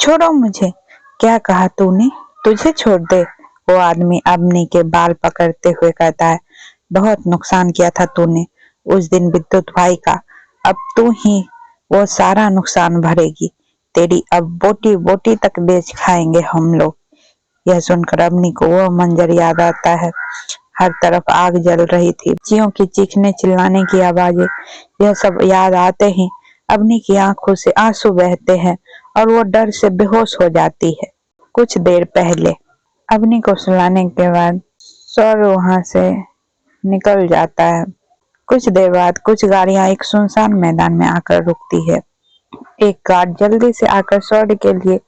छोड़ो मुझे। क्या कहा तूने? तुझे छोड़ दे? वो आदमी अवनी के बाल पकड़ते हुए कहता है, बहुत नुकसान किया था तूने उस दिन विद्युत भाई का, अब तू ही वो सारा नुकसान भरेगी। तेरी अब बोटी बोटी तक बेच खाएंगे हम लोग। यह सुनकर अवनी को वह मंजर याद आता है। हर तरफ आग जल रही थी, बच्चियों की चीखने चिल्लाने की आवाजें, यह सब याद आते ही अवनी की आंखों से आंसू बहते हैं और वो डर से बेहोश हो जाती है। कुछ देर पहले अवनी को सुलाने के बाद सौर वहां से निकल जाता है। कुछ देर बाद कुछ गाड़ियां एक सुनसान मैदान में आकर रुकती है। एक गार्ड जल्दी से आकर सौर के लिए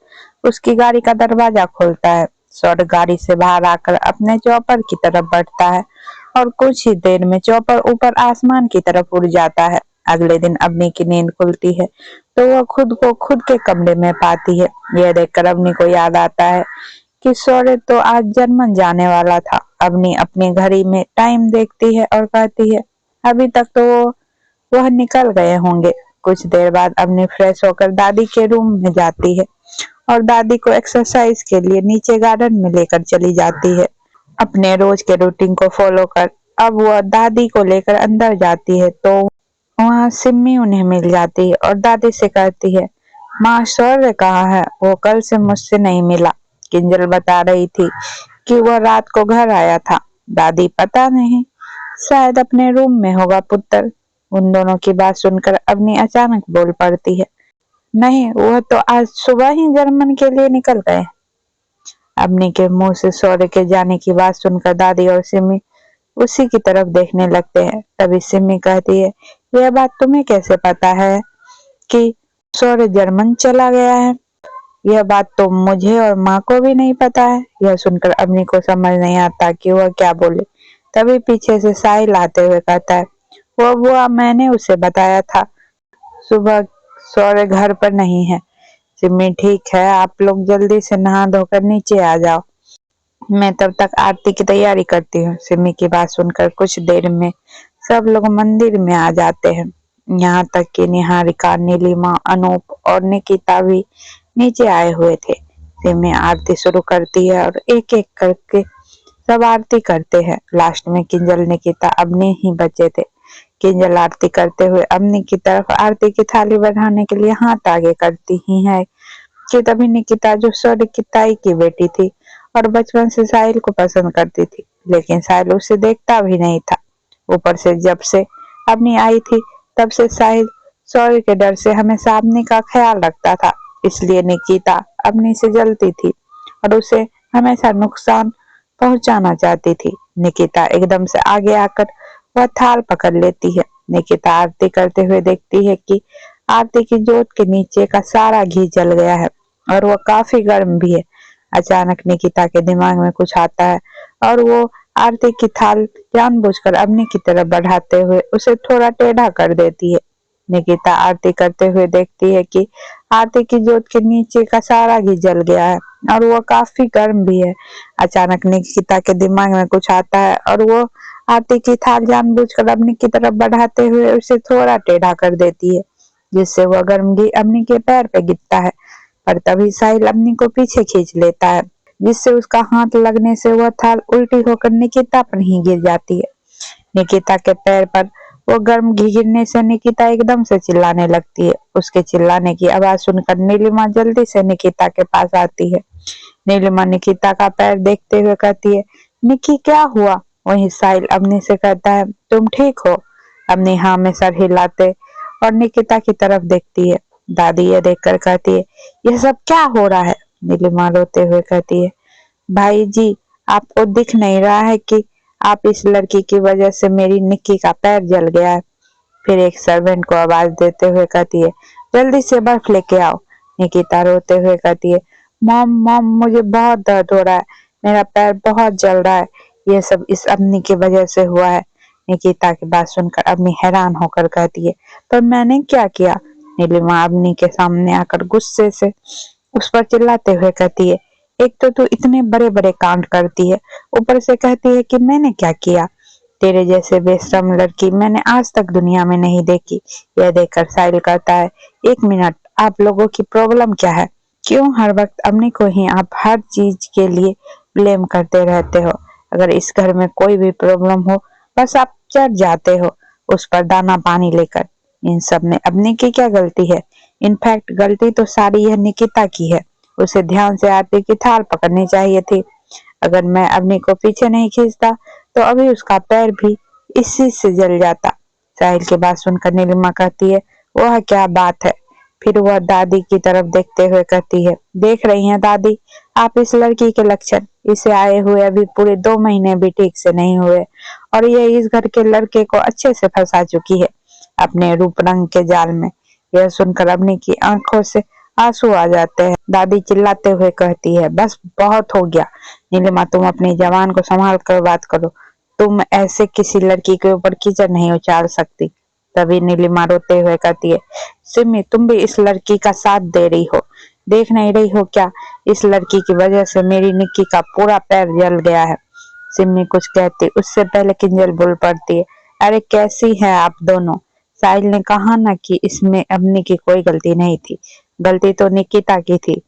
उसकी गाड़ी का दरवाजा खोलता है। सौर गाड़ी से बाहर आकर अपने चौपर की तरफ बढ़ता है और कुछ ही देर में चौपर ऊपर आसमान की तरफ उड़ जाता है। अगले दिन अवनी की नींद खुलती है तो वह खुद को खुद के कमरे में पाती है। यह देखकर अवनी को याद आता है कि सौर्य तो आज जर्मन जाने वाला था। अवनी अपनी घड़ी में टाइम देखती है और कहती है, अभी तक तो वह निकल गए होंगे। कुछ देर बाद अवनी फ्रेश होकर दादी के रूम में जाती है और दादी को एक्सरसाइज के लिए नीचे गार्डन में लेकर चली जाती है। अपने रोज के रूटीन को फॉलो कर अब वह दादी को लेकर अंदर जाती है तो वहाँ सिम्मी उन्हें मिल जाती है और दादी से कहती है, माँ शौर्य कहाँ है? वो कल से मुझसे नहीं मिला। किंजल बता रही थी कि वह रात को घर आया था। दादी, पता नहीं, शायद अपने रूम में होगा पुत्र। उन दोनों की बात सुनकर अवनी अचानक बोल पड़ती है, नहीं, वह तो आज सुबह ही जर्मन के लिए निकल गए। अवनी के मुंह से शौर्य के जाने की बात सुनकर दादी और सिमी उसी की तरफ देखने लगते हैं। तभी सिमी कहती है, यह बात तुम्हें कैसे पता है कि शौर्य जर्मन चला गया है? यह बात तो मुझे और माँ को भी नहीं पता है। यह सुनकर अवनी को समझ नहीं आता कि वह क्या बोले। तभी पीछे से साहिल आते हुए कहता है, वो बुआ, मैंने उसे बताया था सुबह शौर्य घर पर नहीं है। सिमी, ठीक है, आप लोग जल्दी से नहा धोकर नीचे आ जाओ, मैं तब तक आरती की तैयारी करती हूँ। सिमी की बात सुनकर कुछ देर में सब लोग मंदिर में आ जाते हैं। यहाँ तक कि निहारिका, नीलिमा, अनूप और निकिता भी नीचे आए हुए थे। सिमी आरती शुरू करती है और एक एक करके सब आरती करते हैं। लास्ट में किंजल, निकिता, अवनी ही बचे थे। किंजल आरती करते हुए अवनी की तरफ आरती की थाली बढ़ाने के लिए हाथ आगे करती ही है कि तभी निकिता, जो शौर्य की ताई की बेटी थी और बचपन से साहिल को पसंद करती थी, लेकिन साहिल उसे देखता भी नहीं था। ऊपर से जब से अवनी आई थी तब से साहिल शौर्य के डर से हमेशा अवनी का ख्याल रखता था। इसलिए निकिता अवनी से जलती थी और उसे हमेशा नुकसान पहुंचाना चाहती थी। निकिता एकदम से आगे आकर वह थाल पकड़ लेती है। निकिता आरती करते हुए देखती है कि आरती की जोत के नीचे का सारा घी जल गया है और वह काफी गर्म भी है। अचानक निकिता के दिमाग में कुछ आता है और वो आरती की थाल जानबूझकर अवनी की तरफ बढ़ाते हुए उसे थोड़ा टेढ़ा कर देती है। निकिता आरती करते हुए देखती है कि आरती की जोत के नीचे का सारा घी जल गया है और वो काफी गर्म भी है। अचानक निकिता के दिमाग में कुछ आता है और वो आरती की थाल जानबूझकर अवनी की तरफ बढ़ाते हुए उसे थोड़ा टेढ़ा कर देती है, जिससे वह गर्म घी अवनी के पैर पे गिरता है। पर तभी साहिल अवनी को पीछे खींच लेता है, जिससे उसका हाथ लगने से वह थाल उल्टी होकर निकिता पर ही गिर जाती है। निकिता के पैर पर वो गर्म घी गिरने से निकिता एकदम से चिल्लाने लगती है। उसके चिल्लाने की आवाज सुनकर नीलिमा जल्दी से निकिता के पास आती है। नीलिमा निकिता का पैर देखते हुए कहती है, निकी, क्या हुआ? वहीं साहिल अवनी से कहता है, तुम ठीक हो? अवनी हाँ में सर हिलाते और निकिता की तरफ देखती है। दादी ये देखकर कहती है, यह सब क्या हो रहा है? नीलिमा रोते हुए कहती है, भाई जी, आपको दिख नहीं रहा है कि आप इस लड़की की वजह से मेरी निक्की का पैर जल गया है? फिर एक सर्वेंट को आवाज देते हुए कहती है, जल्दी से बर्फ लेके आओ। निकिता रोते हुए कहती है, मॉम मॉम, मुझे बहुत दर्द हो रहा है, मेरा पैर बहुत जल रहा है, ये सब इस अवनी की वजह से हुआ है। निकिता की बात सुनकर अवनी हैरान होकर कहती है, पर मैंने क्या किया? नीलिमा अवनी के सामने आकर गुस्से से उस पर चिल्लाते हुए कहती है, एक तो तू इतने बड़े बड़े कांड करती है, ऊपर से कहती है कि मैंने क्या किया। तेरे जैसे बेशरम लड़की मैंने आज तक दुनिया में नहीं देखी। यह देखकर साहिल कहता है, एक मिनट, आप लोगों की प्रॉब्लम क्या है? क्यों हर वक्त अपने को ही आप हर चीज के लिए ब्लेम करते रहते हो? अगर इस घर में कोई भी प्रॉब्लम हो बस आप चढ़ जाते हो उस पर दाना पानी लेकर। इन सब में अपने की क्या गलती है? इनफैक्ट गलती तो सारी यह निकिता की है। उसे ध्यान से आरती की थाल पकड़नी चाहिए थी। अगर मैं अपने को पीछे नहीं खींचता तो अभी उसका पैर भी इसी से जल जाता। साहिल की बात सुनकर नीलिमा कहती है, वह क्या बात है? फिर वह दादी की तरफ देखते हुए कहती है, देख रही हैं दादी, आप इस लड़की के लक्षण। इसे आए हुए अभी पूरे 2 महीने भी ठीक से नहीं हुए और ये इस घर के लड़के को अच्छे से फंसा चुकी है अपने रूप रंग के जाल में। यह सुनकर अपनी की आंखों से आंसू आ जाते हैं। दादी चिल्लाते हुए कहती है, बस बहुत हो गया। नीलिमा, तुम अपनी जबान को संभाल कर बात करो। तुम ऐसे किसी लड़की के ऊपर कीचड़ नहीं उछाल सकती। तभी नीलिमा रोते हुए कहती है, सिमी, तुम भी इस लड़की का साथ दे रही हो। देख नहीं रही हो क्या? इस लड़की की वजह से मेरी निक्की का पूरा पैर जल गया है। सिमी कुछ कहती उससे पहले किंजल बोल पड़ती है, अरे कैसी हैं आप दोनों? साहिल ने कहा ना कि इसमें अपनी की कोई गलती नहीं थी। गलती तो निकिता की थी।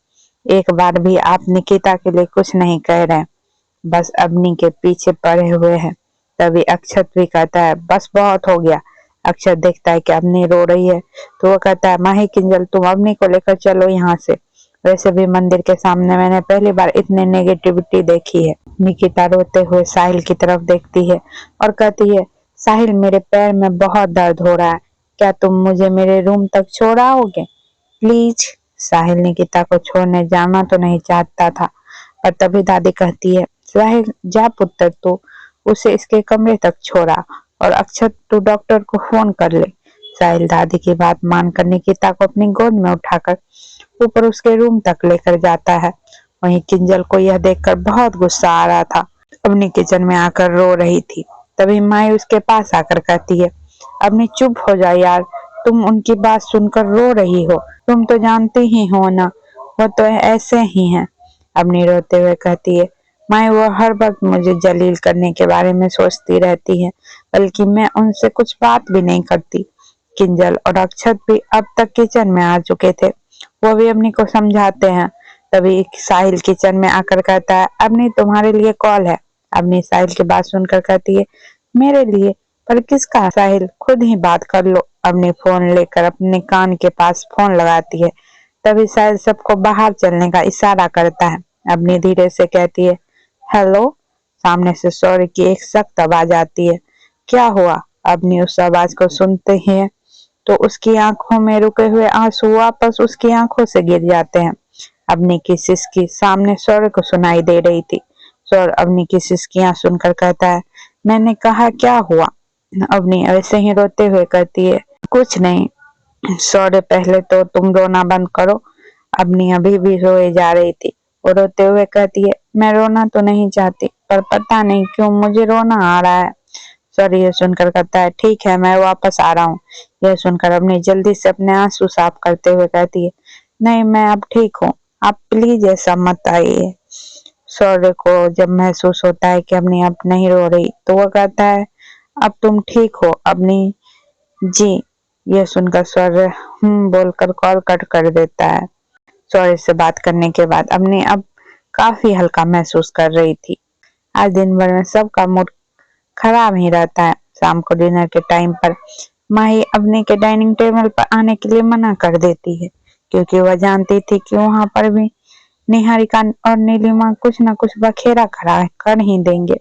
एक बार भी आप निकिता के लिए कुछ नहीं कह रहे, बस अपनी के पीछे पड़े हुए हैं। तभी अक्षत भी कहता है, बस बहुत हो गया। अक्षत देखता है कि अवनी रो रही है तो वो कहता है, माही किंजल, तुम अवनी को लेकर चलो यहाँ से। वैसे भी मंदिर के सामने मैंने पहली बार इतने नेगेटिविटी देखी है। निकिता रोते हुए साहिल की तरफ देखती है और कहती है, साहिल, मेरे पैर में बहुत दर्द हो रहा है, क्या तुम मुझे मेरे रूम तक छोड़ आओगे प्लीज? साहिल निकिता को छोड़ने जाना तो नहीं चाहता था, पर तभी दादी कहती है, साहिल जा पुत्र, तू उसे इसके कमरे तक छोड़ा और अक्षत तू डॉक्टर को फोन कर ले। साहिल दादी की बात मानकर निकिता को अपनी गोद में उठाकर ऊपर उसके रूम तक लेकर जाता है। वहीं किंजल को यह देखकर बहुत गुस्सा आ रहा था। अपनी किचन में आकर रो रही थी। तभी माई उसके पास आकर कहती है, अपनी चुप हो जाए यार, तुम उनकी बात सुनकर रो रही हो। तुम तो जानती ही हो ना, वो तो ऐसे ही हैं। अपनी रोते हुए कहती है, माई वो हर वक्त मुझे जलील करने के बारे में सोचती रहती है, बल्कि मैं उनसे कुछ बात भी नहीं करती। किंजल और अक्षत भी अब तक किचन में आ चुके थे। वो भी अपनी को समझाते हैं। तभी साहिल किचन में आकर कहता है, अपनी तुम्हारे लिए कॉल है। अपनी साहिल की बात सुनकर कहती है, मेरे लिए? पर किसका? साहिल, खुद ही बात कर लो। अपने फोन लेकर अपने कान के पास फोन लगाती है। तभी साहिल सबको बाहर चलने का इशारा करता है। अपनी धीरे से कहती है, हेलो। सामने से सॉरी की एक सख्त आवाज आती है। क्या हुआ? अपनी उस आवाज को सुनते ही तो उसकी आंखों में रुके हुए आंसू वापस उसकी आंखों से गिर जाते हैं। अपनी की सिसकी सामने सौर को सुनाई दे रही थी। सौर अपनी की सिसकियां सुनकर कहता है, मैंने कहा क्या हुआ? अपनी ऐसे ही रोते हुए कहती है, कुछ नहीं। सौर, पहले तो तुम रोना बंद करो। अपनी अभी भी रोए जा रही थी। वो रोते हुए कहती है, मैं रोना तो नहीं चाहती, पर पता नहीं क्यों मुझे रोना आ रहा है। सॉरी ये सुनकर कहता है, ठीक है, मैं वापस आ रहा हूँ। यह सुनकर अपनी जल्दी से अपने आंसू साफ करते हुए कहती है, नहीं, मैं अब ठीक हूँ, आप प्लीज ऐसा मत आइए। सौर्य को जब महसूस होता है कि अपनी अब नहीं रो रही तो वह कहता है, अब तुम ठीक हो अपनी जी? यह सुनकर सौर्य बोलकर कॉल कट कर देता है। सौर्य से बात करने के बाद अपनी अब काफी हल्का महसूस कर रही थी। आज दिन भर में सबका मूड खराब ही रहता है। शाम को डिनर के टाइम पर माही अपने के डाइनिंग टेबल पर आने के लिए मना कर देती है, क्योंकि वह जानती थी कि वहां पर भी निहारिका और नीलिमा कुछ न कुछ बखेरा खड़ा कर ही देंगे।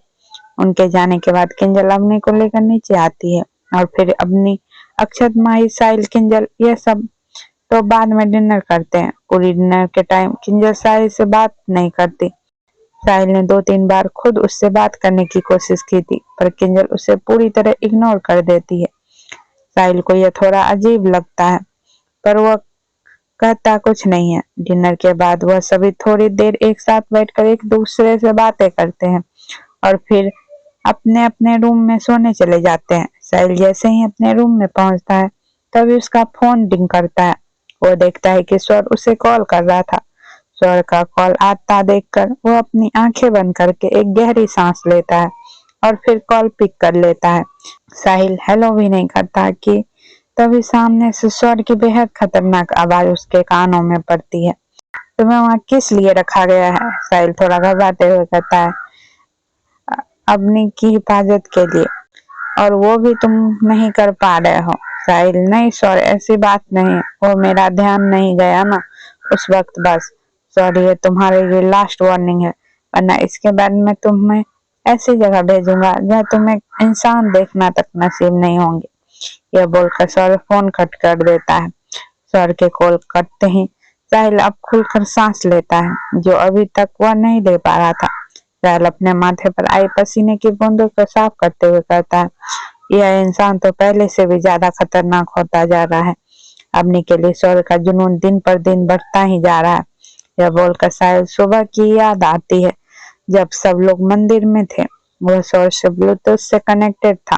उनके जाने के बाद किंजल अवनी को लेकर नीचे आती है और फिर अपनी अक्षत, माही, साहिल, किंजल ये सब तो बाद में डिनर करते हैं। पूरी डिनर के टाइम किंजल साहिल से बात नहीं करती। साहिल ने 2-3 बार खुद उससे बात करने की कोशिश की थी, पर किंजल उसे पूरी तरह इग्नोर कर देती है। साहिल को यह थोड़ा अजीब लगता है, पर वह कहता कुछ नहीं है। डिनर के बाद वह सभी थोड़ी देर एक साथ बैठकर एक दूसरे से बातें करते हैं और फिर अपने अपने रूम में सोने चले जाते हैं। साहिल जैसे ही अपने रूम में पहुंचता है तभी उसका फोन रिंग करता है। वो देखता है कि स्वर उसे कॉल कर रहा था। स्वर का कॉल आता देखकर वो अपनी आंखें बंद करके एक गहरी सांस लेता है और फिर कॉल पिक कर लेता है। साहिल हेलो भी नहीं करता कि तभी सामने से स्वर की बेहद खतरनाक आवाज उसके कानों में पड़ती है। तुम्हें वहाँ किस लिए रखा गया है? साहिल थोड़ा घबराते हुए कहता है। अपनी की हिफाजत के लिए, और वो भी तुम नहीं कर पा रहे हो। साहिल, नहीं सॉरी, ऐसी बात नहीं, वो मेरा ध्यान नहीं गया ना उस वक्त, बस। सॉरी, ये तुम्हारे लिए लास्ट वार्निंग है, वरना इसके बाद मैं तुम्हें ऐसी जगह भेजूंगा जहाँ तुम्हें इंसान देखना तक नसीब नहीं होंगे। यह बोलकर सौरभ फोन कट कर देता है। सौरभ के कॉल कटते ही साहिल अब खुलकर सांस लेता है, जो अभी तक वह नहीं ले पा रहा था। साहिल अपने माथे पर आई पसीने की बूंदों को साफ करते हुए कहता है, यह इंसान तो पहले से भी ज्यादा खतरनाक होता जा रहा है। अपने के लिए सौरभ का जुनून दिन पर दिन बढ़ता ही जा रहा है। यह बोलकर साहिल सुबह की याद आती है, जब सब लोग मंदिर में थे। वह सौरभ से ब्लूटूथ से कनेक्टेड था।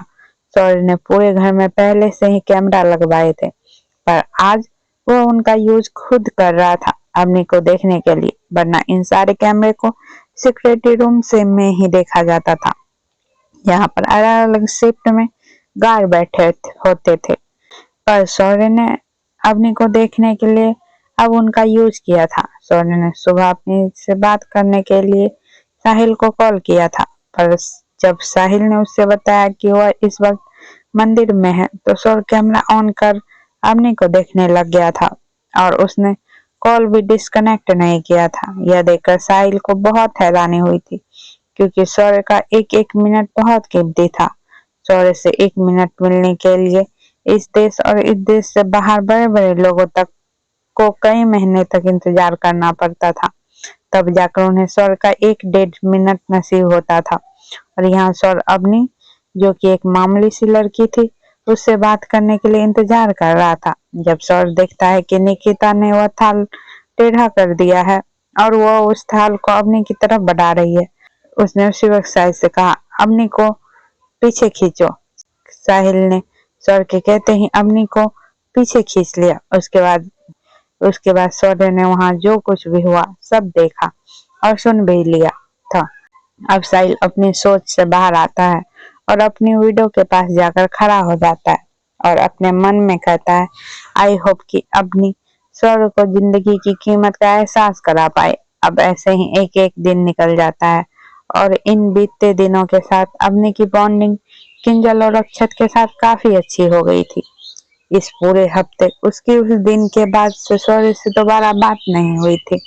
सौरभ ने पूरे घर में पहले से ही कैमरा लगवाए थे, पर आज वह उनका यूज खुद कर रहा था अपने को देखने के लिए, वरना इन सारे कैमरे को सिक्योरिटी रूम से में ही देखा जाता था। यहाँ पर अलग अलग शिफ्ट में गार्ड बैठे होते थे, पर सौर्य ने अपने को देखने के लिए अब उनका यूज किया था। सौर्य ने सुबह अपने से बात करने के लिए साहिल को कॉल किया था, पर जब साहिल ने उससे बताया कि वह इस वक्त मंदिर में है, तो सौर्य कैमरा ऑन कर अपने को देखने लग गया था और उसने कॉल भी डिस्कनेक्ट नहीं किया था। यह देखकर साहिल को बहुत हैरानी हुई थी, क्योंकि सौर्य का एक एक मिनट बहुत कीमती था। सौर्य से एक मिनट मिलने के लिए इस देश और इस देश से बाहर बड़े बड़े लोगों तक को कई महीने तक इंतजार करना पड़ता था, तब जाकर उन्हें सौर्य का एक डेढ़ मिनट नसीब होता था। और यहाँ सौर्य अपनी, जो कि एक मामूली सी लड़की थी, उससे बात करने के लिए इंतजार कर रहा था। जब सौर्य देखता है कि निकिता ने वह थाल टेढ़ा कर दिया है और वह उस थाल को अपनी की तरफ बढ़ा रही है, उसने उसी वक्त साहिल से कहा, अपनी को पीछे खींचो। साहिल ने सौर्य के कहते ही अपनी को पीछे खींच लिया। उसके बाद सौर्य ने वहां जो कुछ भी हुआ सब देखा और सुन भी लिया था। अब साहिल अपनी सोच से बाहर आता है और अपनी विडो के पास जाकर खड़ा हो जाता है और अपने मन में कहता है, आई होप कि अपनी सौर्य को जिंदगी की कीमत का एहसास करा पाए। अब ऐसे ही एक एक दिन निकल जाता है और इन बीतते दिनों के साथ अपनी की बॉन्डिंग किंजल और अक्षत के साथ काफी अच्छी हो गई थी। इस पूरे हफ्ते उसकी उस दिन के बाद से सौर्य से दोबारा बात नहीं हुई थी।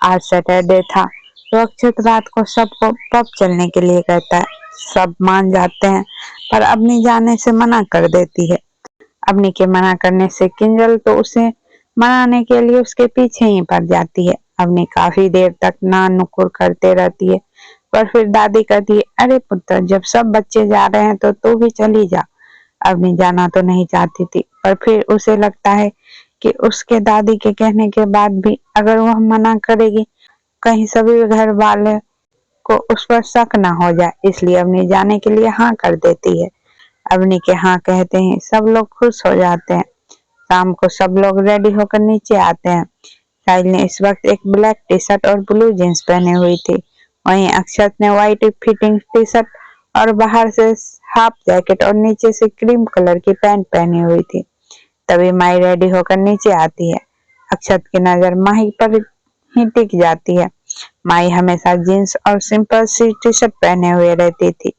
आज सैटरडे था, तो अक्षत रात को सबको पब चलने के लिए कहता है। सब मान जाते हैं, पर अपनी जाने से मना कर देती है। अपनी के मना करने से किंजल तो उसे मनाने के लिए उसके पीछे ही पड़ जाती है। अपनी काफी देर तक ना नुकुर करते रहती है, पर फिर दादी कहती है, अरे पुत्र, जब सब बच्चे जा रहे हैं तो तू भी चली जा। अपनी जाना तो नहीं चाहती थी, पर फिर उसे लगता है कि उसके दादी के कहने के बाद भी अगर वह मना करेगी, कहीं सभी घर वाले को उस पर शक न हो जाए, इसलिए अपनी जाने के लिए हाँ कर देती है। अपनी के हाँ कहते ही सब लोग खुश हो जाते हैं। शाम को सब लोग रेडी होकर नीचे आते हैं। साहिल ने इस वक्त एक ब्लैक टी शर्ट और ब्लू जींस पहनी हुई थी, वहीं अक्षत ने व्हाइट फिटिंग टी शर्ट और बाहर से हाफ जैकेट और नीचे से क्रीम कलर की पैंट पहनी हुई थी। तभी माही रेडी होकर नीचे आती है। अक्षत की नजर माही पर ही टिक जाती है। माही हमेशा जींस और सिंपल सी टी शर्ट पहने हुए रहती थी,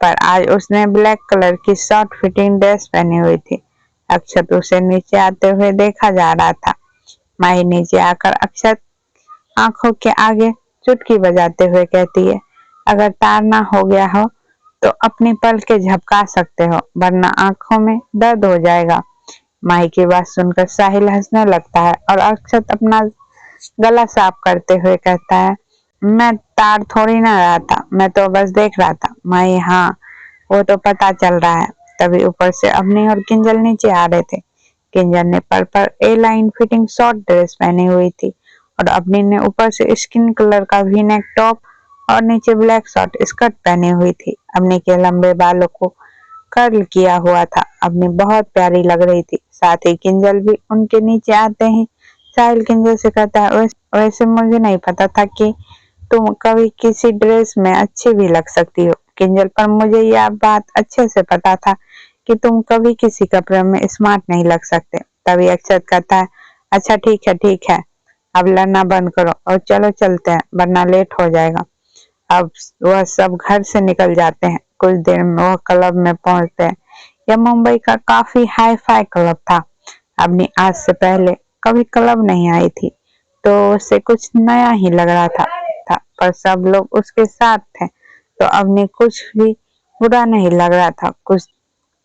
पर आज उसने ब्लैक कलर की शॉर्ट फिटिंग ड्रेस पहनी हुई थी। अक्षत उसे नीचे आते हुए देखा जा रहा था। माही नीचे आकर अक्षत आंखों के आगे चुटकी बजाते हुए कहती है, अगर तार ना हो गया हो तो अपनी पल के झपका सकते हो, वरना आंखों में दर्द हो जाएगा। माही की बात सुनकर साहिल हंसने लगता है और अक्षत अपना गला साफ करते हुए कहता है, मैं तार थोड़ी ना रहा था, मैं तो बस देख रहा था। माही, हाँ वो तो पता चल रहा है। तभी ऊपर से अपनी और किंजल नीचे आ रहे थे। किंजल ने पर्पल ए लाइन फिटिंग शॉर्ट ड्रेस पहनी हुई थी और अपनी ने ऊपर से स्किन कलर का वी नेक टॉप और नीचे ब्लैक शॉर्ट स्कर्ट पहनी हुई थी। अपनी के लंबे बालों को कर्ल किया हुआ था, अपनी बहुत प्यारी लग रही थी। साथ ही किंजल भी उनके नीचे आते ही साहिल किंजल से कहता है, वैसे मुझे नहीं पता था कि तुम कभी किसी ड्रेस में अच्छी भी लग सकती हो किंजल, पर मुझे यह बात अच्छे से पता था कि तुम कभी किसी कपड़े में स्मार्ट नहीं लग सकते। तभी अक्षत कहता है, अच्छा ठीक है ठीक है। अब लड़ना बंद करो और चलो चलते हैं वरना लेट हो जाएगा। अब वह सब घर से निकल जाते हैं। कुछ देर में वह क्लब में पहुंचते हैं। यह मुंबई का काफी हाई फाई क्लब था। अपनी आज से पहले कभी क्लब नहीं आई थी तो उसे कुछ नया ही लग रहा था पर सब लोग उसके साथ थे तो अवनी कुछ भी बुरा नहीं लग रहा था। कुछ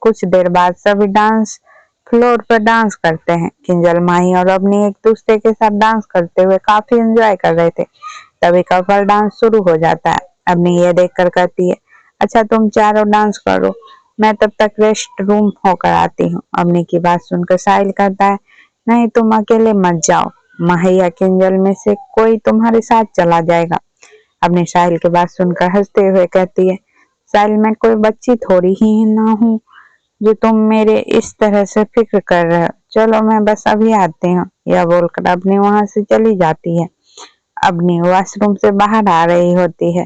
कुछ देर बाद सभी डांस फ्लोर पर डांस करते हैं। किंजल, माही और अवनी एक दूसरे के साथ डांस करते हुए काफी एंजॉय कर रहे थे। तभी कपल डांस शुरू हो जाता है। अवनी ये देखकर कहती है, अच्छा तुम चारों डांस करो, मैं तब तक रेस्ट रूम होकर आती हूँ। अवनी की बात सुनकर साहिल कहता है, नहीं तुम अकेले मत जाओ, माही या किंजल में से कोई तुम्हारे साथ चला जाएगा। अवनी साहिल की बात सुनकर हंसते हुए कहती है, साहिल मैं कोई बच्ची थोड़ी ही ना हूँ जो तुम मेरे इस तरह से फिक्र कर रहे हो। चलो मैं बस अभी आती हूँ। यह बोलकर अवनी वहां से चली जाती है। अवनी वॉशरूम से बाहर आ रही होती है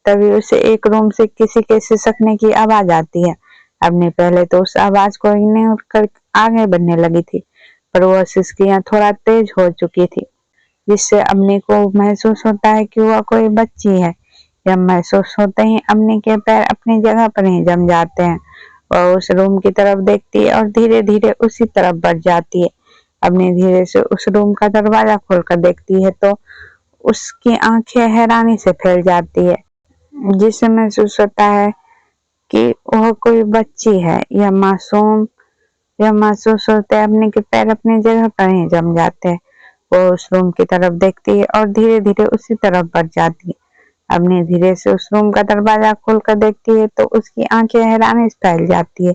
तभी उसे एक रूम से किसी के सिसकने की आवाज आती है। अवनी पहले तो उस आवाज को इग्नोर कर आगे बढ़ने लगी थी पर वह सिसकियां थोड़ा तेज हो चुकी थी जिससे अवनी को महसूस होता है कि वह कोई बच्ची है। यह महसूस होते ही अवनी के पैर अपनी जगह पर ही जम जाते हैं। वह उस रूम की तरफ देखती है और धीरे धीरे उसी तरफ बढ़ जाती है। अवनी धीरे से उस रूम का दरवाजा खोलकर देखती है तो उसकी आंखें हैरानी से फैल जाती है जिससे महसूस होता है कि वह कोई बच्ची है। यह महसूस होता है अवनी के पैर अपनी जगह पर ही जम जाते हैं। वो उस रूम की तरफ देखती है और धीरे धीरे उसी तरफ बढ़ जाती है। अवनी धीरे से उस रूम का दरवाजा खोलकर देखती है तो उसकी आंखें हैरानी से फैल जाती है।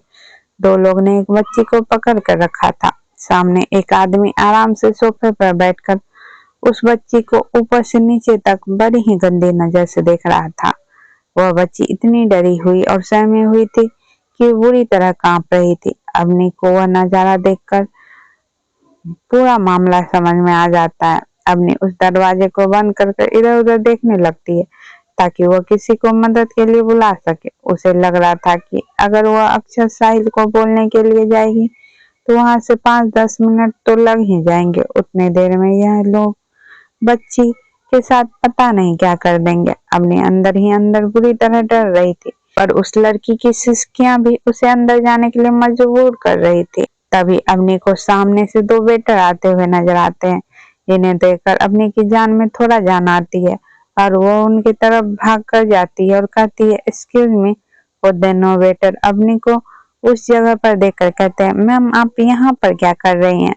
दो लोग ने एक बच्ची को पकड़ कर रखा था। सामने एक आदमी आराम से सोफे पर बैठकर उस बच्ची को ऊपर से नीचे तक बड़ी ही गंदी नजर से देख रहा था। वह बच्ची इतनी डरी हुई और सहमी हुई थी कि बुरी तरह कांप रही थी। अवनी को वह नजारा देखकर पूरा मामला समझ में आ जाता है। अवनी उस दरवाजे को बंद करके इधर उधर देखने लगती है ताकि वह किसी को मदद के लिए बुला सके। उसे लग रहा था कि अगर वह अक्षर साहिल को बोलने के लिए जाएगी तो वहां से 5-10 मिनट तो लग ही जाएंगे। उतने देर में यह लोग बच्ची के साथ पता नहीं क्या कर देंगे। अवनी अंदर ही अंदर बुरी तरह डर रही थी पर उस लड़की की सिसकियां भी उसे अंदर जाने के लिए मजबूर कर रही थी। तभी अवनी को सामने से दो वेटर आते हुए नजर आते हैं जिन्हें देखकर अवनी की जान में थोड़ा जान आती है और वो उनकी तरफ भाग कर जाती है और कहती है, एक्सक्यूज मी। वो दोनों वेटर अवनी को उस जगह पर देखकर कहते हैं, मैम आप यहाँ पर क्या कर रही हैं?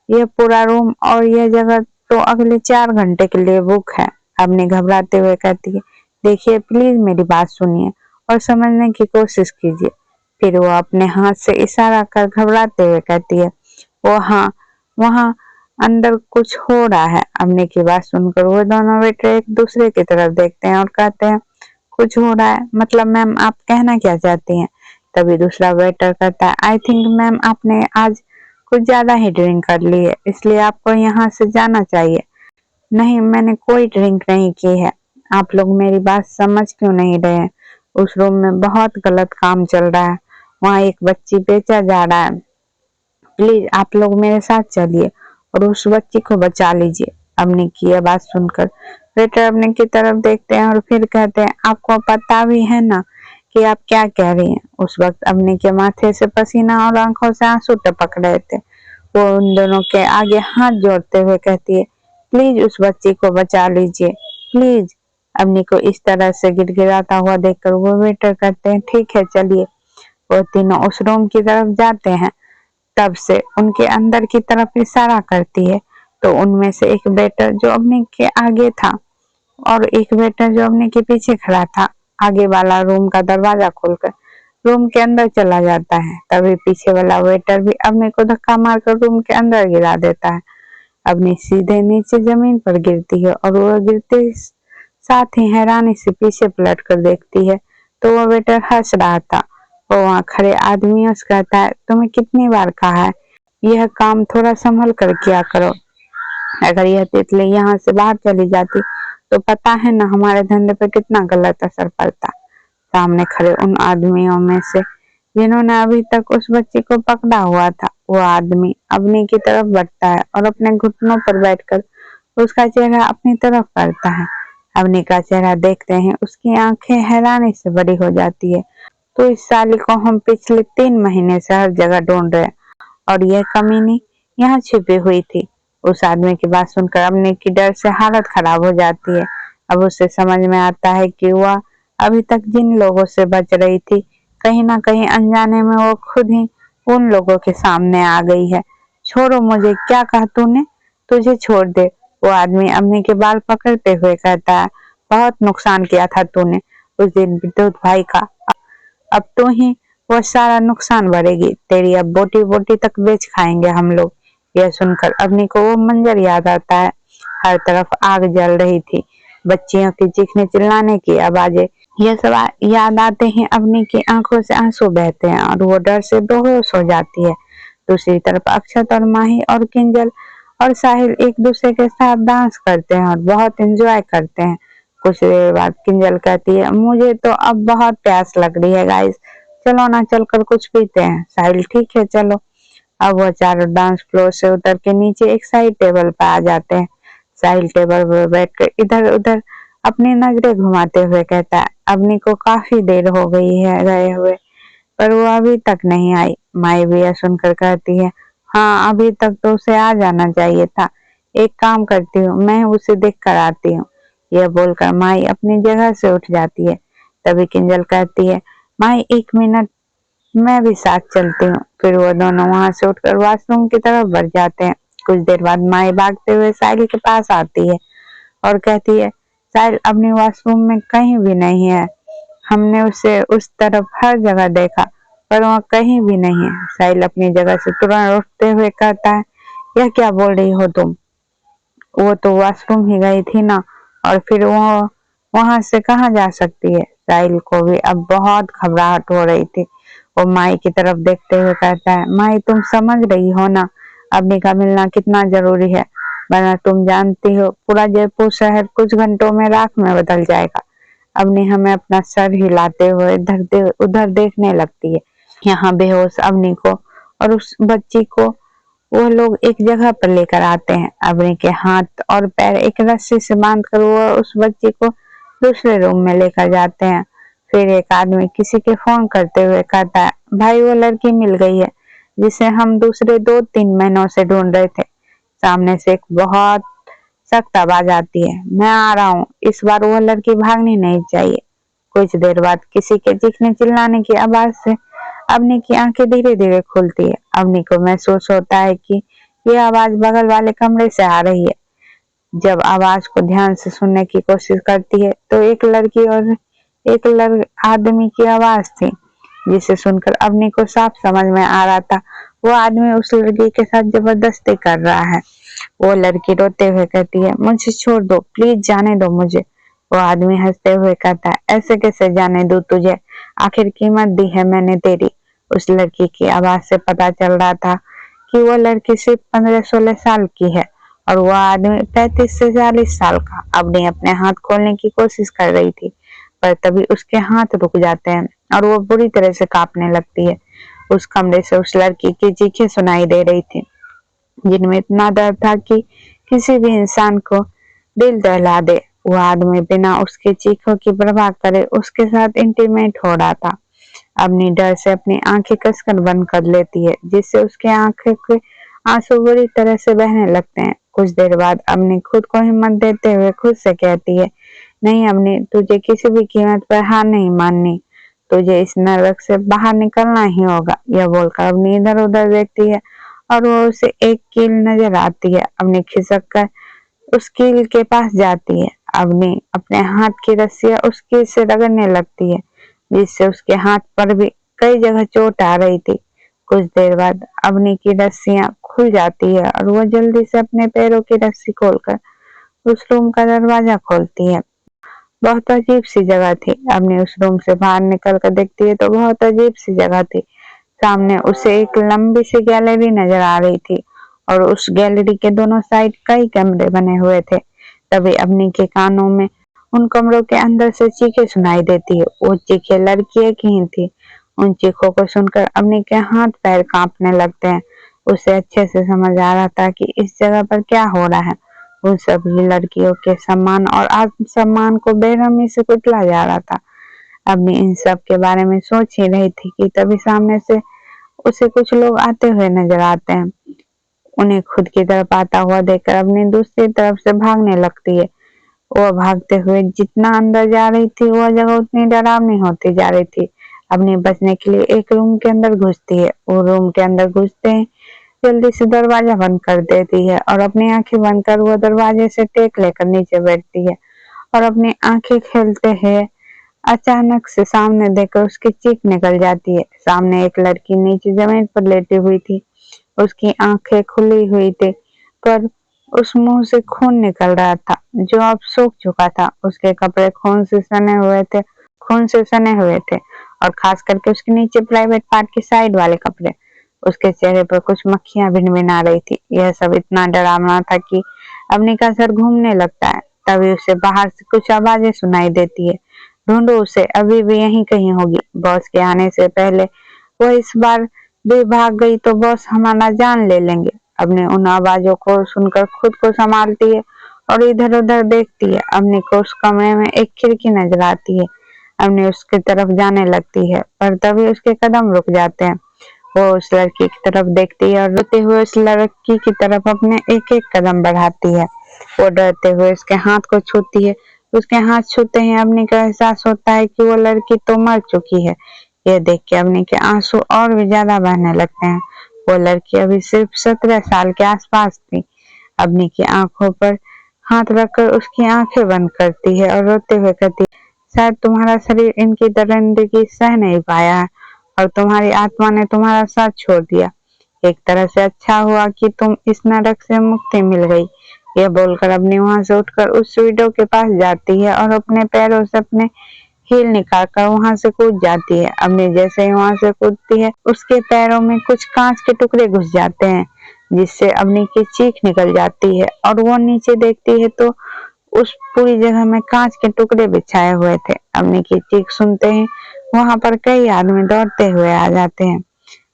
यह पूरा रूम और यह जगह तो अगले 4 घंटे के लिए बुक है। अवनी घबराते हुए कहती है, देखिए प्लीज मेरी बात सुनिए और समझने की कोशिश कीजिए। फिर वो अपने हाथ से इशारा कर घबराते हुए कहती है, वो हाँ वहाँ अंदर कुछ हो रहा है। अवनी की बात सुनकर वो दोनों वेटर एक दूसरे की तरफ देखते हैं और कहते हैं, कुछ हो रहा है मतलब मैम आप कहना क्या चाहती हैं? तभी दूसरा वेटर कहता है, आई थिंक मैम आपने आज कुछ ज्यादा ही ड्रिंक कर ली है इसलिए आपको यहाँ से जाना चाहिए। नहीं मैंने कोई ड्रिंक नहीं की है। आप लोग मेरी बात समझ क्यों नहीं रहे हैं? उस रूम में बहुत गलत काम चल रहा है, वहाँ एक बच्ची बेचा जा रहा है। प्लीज आप लोग मेरे साथ चलिए और उस बच्ची को बचा लीजिए। अवनी की यह बात सुनकर वेटर अवनी की तरफ देखते हैं और फिर कहते हैं, आपको पता भी है ना कि आप क्या कह रही हैं? उस वक्त अवनी के माथे से पसीना और आंखों से आंसू टपक रहे थे। वो उन दोनों के आगे हाथ जोड़ते हुए कहती है, प्लीज उस बच्ची को बचा लीजिए प्लीज। अवनी को इस तरह से गिड़गिड़ाता हुआ देखकर वो वेटर कहते हैं, ठीक है चलिए। वो तीनों उस रूम की तरफ जाते हैं। तब से उनके अंदर की तरफ इशारा करती है तो उनमें से एक वेटर जो अवनी के आगे था और एक वेटर जो अवनी के पीछे खड़ा था आगे वाला रूम का दरवाजा खोलकर रूम के अंदर चला जाता है। तभी पीछे वाला वेटर भी अवनी को धक्का मारकर रूम के अंदर गिरा देता है। अवनी सीधे नीचे जमीन पर गिरती है और वह गिरते साथ ही हैरानी से पीछे पलट कर देखती है तो वह वेटर हंस रहा था। वो वहाँ खड़े आदमियों से कहता है, तुम्हें कितनी बार कहा है यह काम थोड़ा संभल कर किया करो। अगर यह तितली यहाँ से बाहर चली जाती तो पता है ना हमारे धंधे पर कितना गलत असर पड़ता। सामने खड़े उन आदमियों में से जिन्होंने अभी तक उस बच्ची को पकड़ा हुआ था वो आदमी अवनी की तरफ बढ़ता है और अपने घुटनों पर बैठकर उसका चेहरा अपनी तरफ करता है। अवनी का चेहरा देखते हैं उसकी आंखें हैरानी से बड़ी हो जाती है। तो इस साली को हम पिछले 3 महीने से हर जगह ढूंढ रहे हैं और यह कमीनी यहाँ छिपी हुई थी। उस आदमी की बात सुनकर अवनी की डर से हालत खराब हो जाती है। अब उसे समझ में आता है कि वह अभी तक जिन लोगों से बच रही थी, कहीं ना कहीं अनजाने में वो खुद ही उन लोगों के सामने आ गई है। छोड़ो मुझे, क्या कहा तूने? तुझे छोड़ दे, वो आदमी अम्मी के बाल पकड़ते हुए कहता है। बहुत नुकसान किया था तूने उस दिन विद्युत भाई का, अब तू ही वो सारा नुकसान भरेगी। तेरी अब बोटी बोटी तक बेच खाएंगे हम लोग। यह सुनकर अवनी को वो मंजर याद आता है। हर तरफ आग जल रही थी, बच्चियों की चीखने चिल्लाने की आवाजें। यह सब याद आते ही अवनी की आंखों से आंसू बहते हैं और वो डर से बेहोश हो जाती है। दूसरी तरफ अक्षत और माही और किंजल और साहिल एक दूसरे के साथ डांस करते हैं और बहुत एंजॉय करते हैं। कुछ देर बाद किंजल कहती है, मुझे तो अब बहुत प्यास लग रही है गाइस, चलो ना चलकर कुछ पीते हैं। साहिल, ठीक है चलो। अब वह चारों डांस फ्लोर से उतर के नीचे एक साइड टेबल पर आ जाते हैं। साहिल टेबल पर बैठकर इधर उधर अपनी नजरें घुमाते हुए कहता है, अवनी को काफी देर हो गई है गए हुए, पर वो अभी तक नहीं आई। माई भी यह सुनकर कहती है, हाँ अभी तक तो उसे आ जाना चाहिए था। एक काम करती हूँ, मैं उसे देख कर आती हूँ। यह बोलकर माई अपनी जगह से उठ जाती है। तभी किंजल कहती है, माई 1 मिनट, मैं भी साथ चलती हूँ। फिर वो दोनों वहां से उठकर वॉशरूम की तरफ बढ़ जाते हैं। कुछ देर बाद माई भागते हुए साहिल के पास आती है और कहती है, साहिल अपनी वॉशरूम में कहीं भी नहीं है, हमने उसे उस तरफ हर जगह देखा पर वहाँ कहीं भी नहीं है। साहिल अपनी जगह से तुरंत उठते हुए कहता है, यह क्या बोल रही हो तुम? वो तो वॉशरूम ही गई थी ना, और फिर वो वहां से कहाँ जा सकती है? साहिल को भी अब बहुत घबराहट हो रही थी। वो माई की तरफ देखते हुए कहता है, माई तुम समझ रही हो ना अवनी का मिलना कितना जरूरी है, वरना तुम जानती हो पूरा जयपुर शहर कुछ घंटों में राख में बदल जाएगा। अवनी हमें अपना सर हिलाते हुए इधर उधर देखने लगती है। यहाँ बेहोश अवनी को और उस बच्ची को वो लोग एक जगह पर लेकर आते हैं। अवनी के हाथ और पैर एक रस्सी से बांधकर वो उस बच्ची को दूसरे रूम में लेकर जाते हैं। फिर एक आदमी किसी के फोन करते हुए कहता है, भाई वो लड़की मिल गई है जिसे हम दूसरे 2-3 महीनों से ढूंढ रहे थे। सामने से एक बहुत सख्त आवाज आती है, मैं आ रहा हूँ, इस बार वो लड़की भागनी नहीं चाहिए। कुछ देर बाद किसी के चीखने चिल्लाने की आवाज से अवनी की आंखें धीरे धीरे खुलती है। अवनी को महसूस होता है कि ये आवाज बगल वाले कमरे से आ रही है। जब आवाज को ध्यान से सुनने की कोशिश करती है तो एक लड़की और एक आदमी की आवाज थी, जिसे सुनकर अवनी को साफ समझ में आ रहा था वो आदमी उस लड़की के साथ जबरदस्ती कर रहा है। वो लड़की रोते हुए कहती है, मुझे छोड़ दो प्लीज, जाने दो मुझे। वो आदमी हंसते हुए कहता है, ऐसे कैसे जाने दूं तुझे, आखिर कीमत दी है मैंने तेरी। उस लड़की की आवाज से पता चल रहा था कि वो लड़की सिर्फ 15-16 साल की है और वह आदमी 35 से 40 साल का। अवनी अपने हाथ खोलने की कोशिश कर रही थी, पर तभी उसके हाथ रुक जाते हैं और वो बुरी तरह से कांपने लगती है। उस कमरे से उस लड़की की चीखें सुनाई दे रही थी, जिनमें इतना दर्द था कि किसी भी इंसान को दिल दहला दे। वो आदमी बिना उसके चीखों की परवाह करे उसके साथ इंटीमेट हो रहा था। अपनी डर से अपनी आंखें कसकर बंद कर लेती है, जिससे उसके आंखें के आंसू बुरी तरह से बहने लगते हैं। कुछ देर बाद अवनी खुद को हिम्मत देते हुए खुद से कहती है, नहीं अवनी, तुझे किसी भी कीमत पर हार नहीं माननी, तुझे इस नरक से बाहर निकलना ही होगा। यह बोलकर अवनी इधर उधर देखती है और वो उसे एक कील नजर आती है। अवनी खिसक कर उस कील के पास जाती है। अवनी अपने हाथ की रस्सियां उस कील से रगड़ने लगती है, जिससे उसके हाथ पर भी कई जगह चोट आ रही थी। कुछ देर बाद अवनी की रस्सियां खुल जाती है और वो जल्दी से अपने पैरों की रस्सी खोलकर उस रूम का दरवाजा खोलती है। बहुत अजीब सी जगह थी। अवनी उस रूम से बाहर निकल कर देखती है तो बहुत अजीब सी जगह थी। सामने उसे एक लंबी सी गैलरी नजर आ रही थी और उस गैलरी के दोनों साइड कई कमरे बने हुए थे। तभी अवनी के कानों में उन कमरों के अंदर से चीखें सुनाई देती है। वो चीखें लड़कियों की ही थी। उन चीखों को सुनकर अवनी के हाथ पैर कांपने लगते हैं। उसे अच्छे से समझ आ रहा था कि इस जगह पर क्या हो रहा है। उन सभी लड़कियों के सम्मान और आत्मसम्मान को बेरहमी से कुचला जा रहा था। अवनी इन सब के बारे में सोच ही रही थी कि तभी सामने से उसे कुछ लोग आते हुए नजर आते हैं। उन्हें खुद की तरफ आता हुआ देखकर अवनी दूसरी तरफ से भागने लगती है। वह भागते हुए जितना अंदर जा रही थी वह जगह उतनी डरावनी होती जा रही थी। अपने बचने के लिए एक रूम के अंदर घुसती है। वो रूम के अंदर घुसते ही जल्दी से दरवाजा बंद कर देती है और अपनी आंखें बंद कर वो दरवाजे से टेक लेकर नीचे बैठती है और अपनी आंखें खोलते हैं। अचानक से सामने देखकर उसकी चीख निकल जाती है। सामने एक लड़की नीचे जमीन पर लेटी हुई थी। उसकी आंखें खुली हुई थी पर उस मुंह से खून निकल रहा था जो अब सूख चुका था। उसके कपड़े खून से सने हुए थे और खास करके उसके नीचे प्राइवेट पार्ट की साइड वाले कपड़े। उसके चेहरे पर कुछ मक्खियां भिनभिना रही थी। यह सब इतना डरावना था कि अवनी का सर घूमने लगता है। तभी उसे बाहर से कुछ आवाजें सुनाई देती है। ढूंढो उसे, अभी भी यहीं कहीं होगी। बॉस के आने से पहले वो इस बार भी भाग गई तो बॉस हमारा जान ले लेंगे। अवनी उन आवाजों को सुनकर खुद को संभालती है और इधर उधर देखती है। अवनी को उस कमरे में एक खिड़की नजर आती है। अवनी उसकी तरफ जाने लगती है पर तभी उसके कदम रुक जाते हैं। वो उस लड़की की तरफ देखती है और रोते हुए उस लड़की की तरफ अपने एक एक कदम बढ़ाती है। वो डरते हुए उसके हाथ को छूती है। उसके हाथ छूते ही अवनी का एहसास होता है कि वो लड़की तो मर चुकी है। यह देख के अवनी के आंसू और भी ज्यादा बहने लगते हैं। वो लड़की अभी सिर्फ 17 साल के आसपास थी। अवनी की आंखों पर हाथ रखकर उसकी आंखें बंद करती है और रोते हुए कहती है, शायद तुम्हारा शरीर इनकी दरिंदगी सह नहीं पाया है और तुम्हारी आत्मा ने तुम्हारा साथ छोड़ दिया। एक तरह से अच्छा हुआ कि तुम इस नरक से मुक्ति मिल गई। यह बोलकर अवनी वहां से उठकर उस विडो के पास जाती है और अपने पैरों से अपने हील निकालकर वहां से कूद जाती है। अवनी जैसे ही वहां से कूदती है उसके पैरों में कुछ कांच के टुकड़े घुस जाते हैं जिससे अवनी की चीख निकल जाती है और वो नीचे देखती है तो उस पूरी जगह में कांच के टुकड़े बिछाए हुए थे। अवनी की चीख सुनते ही वहां पर कई आदमी दौड़ते हुए आ जाते हैं।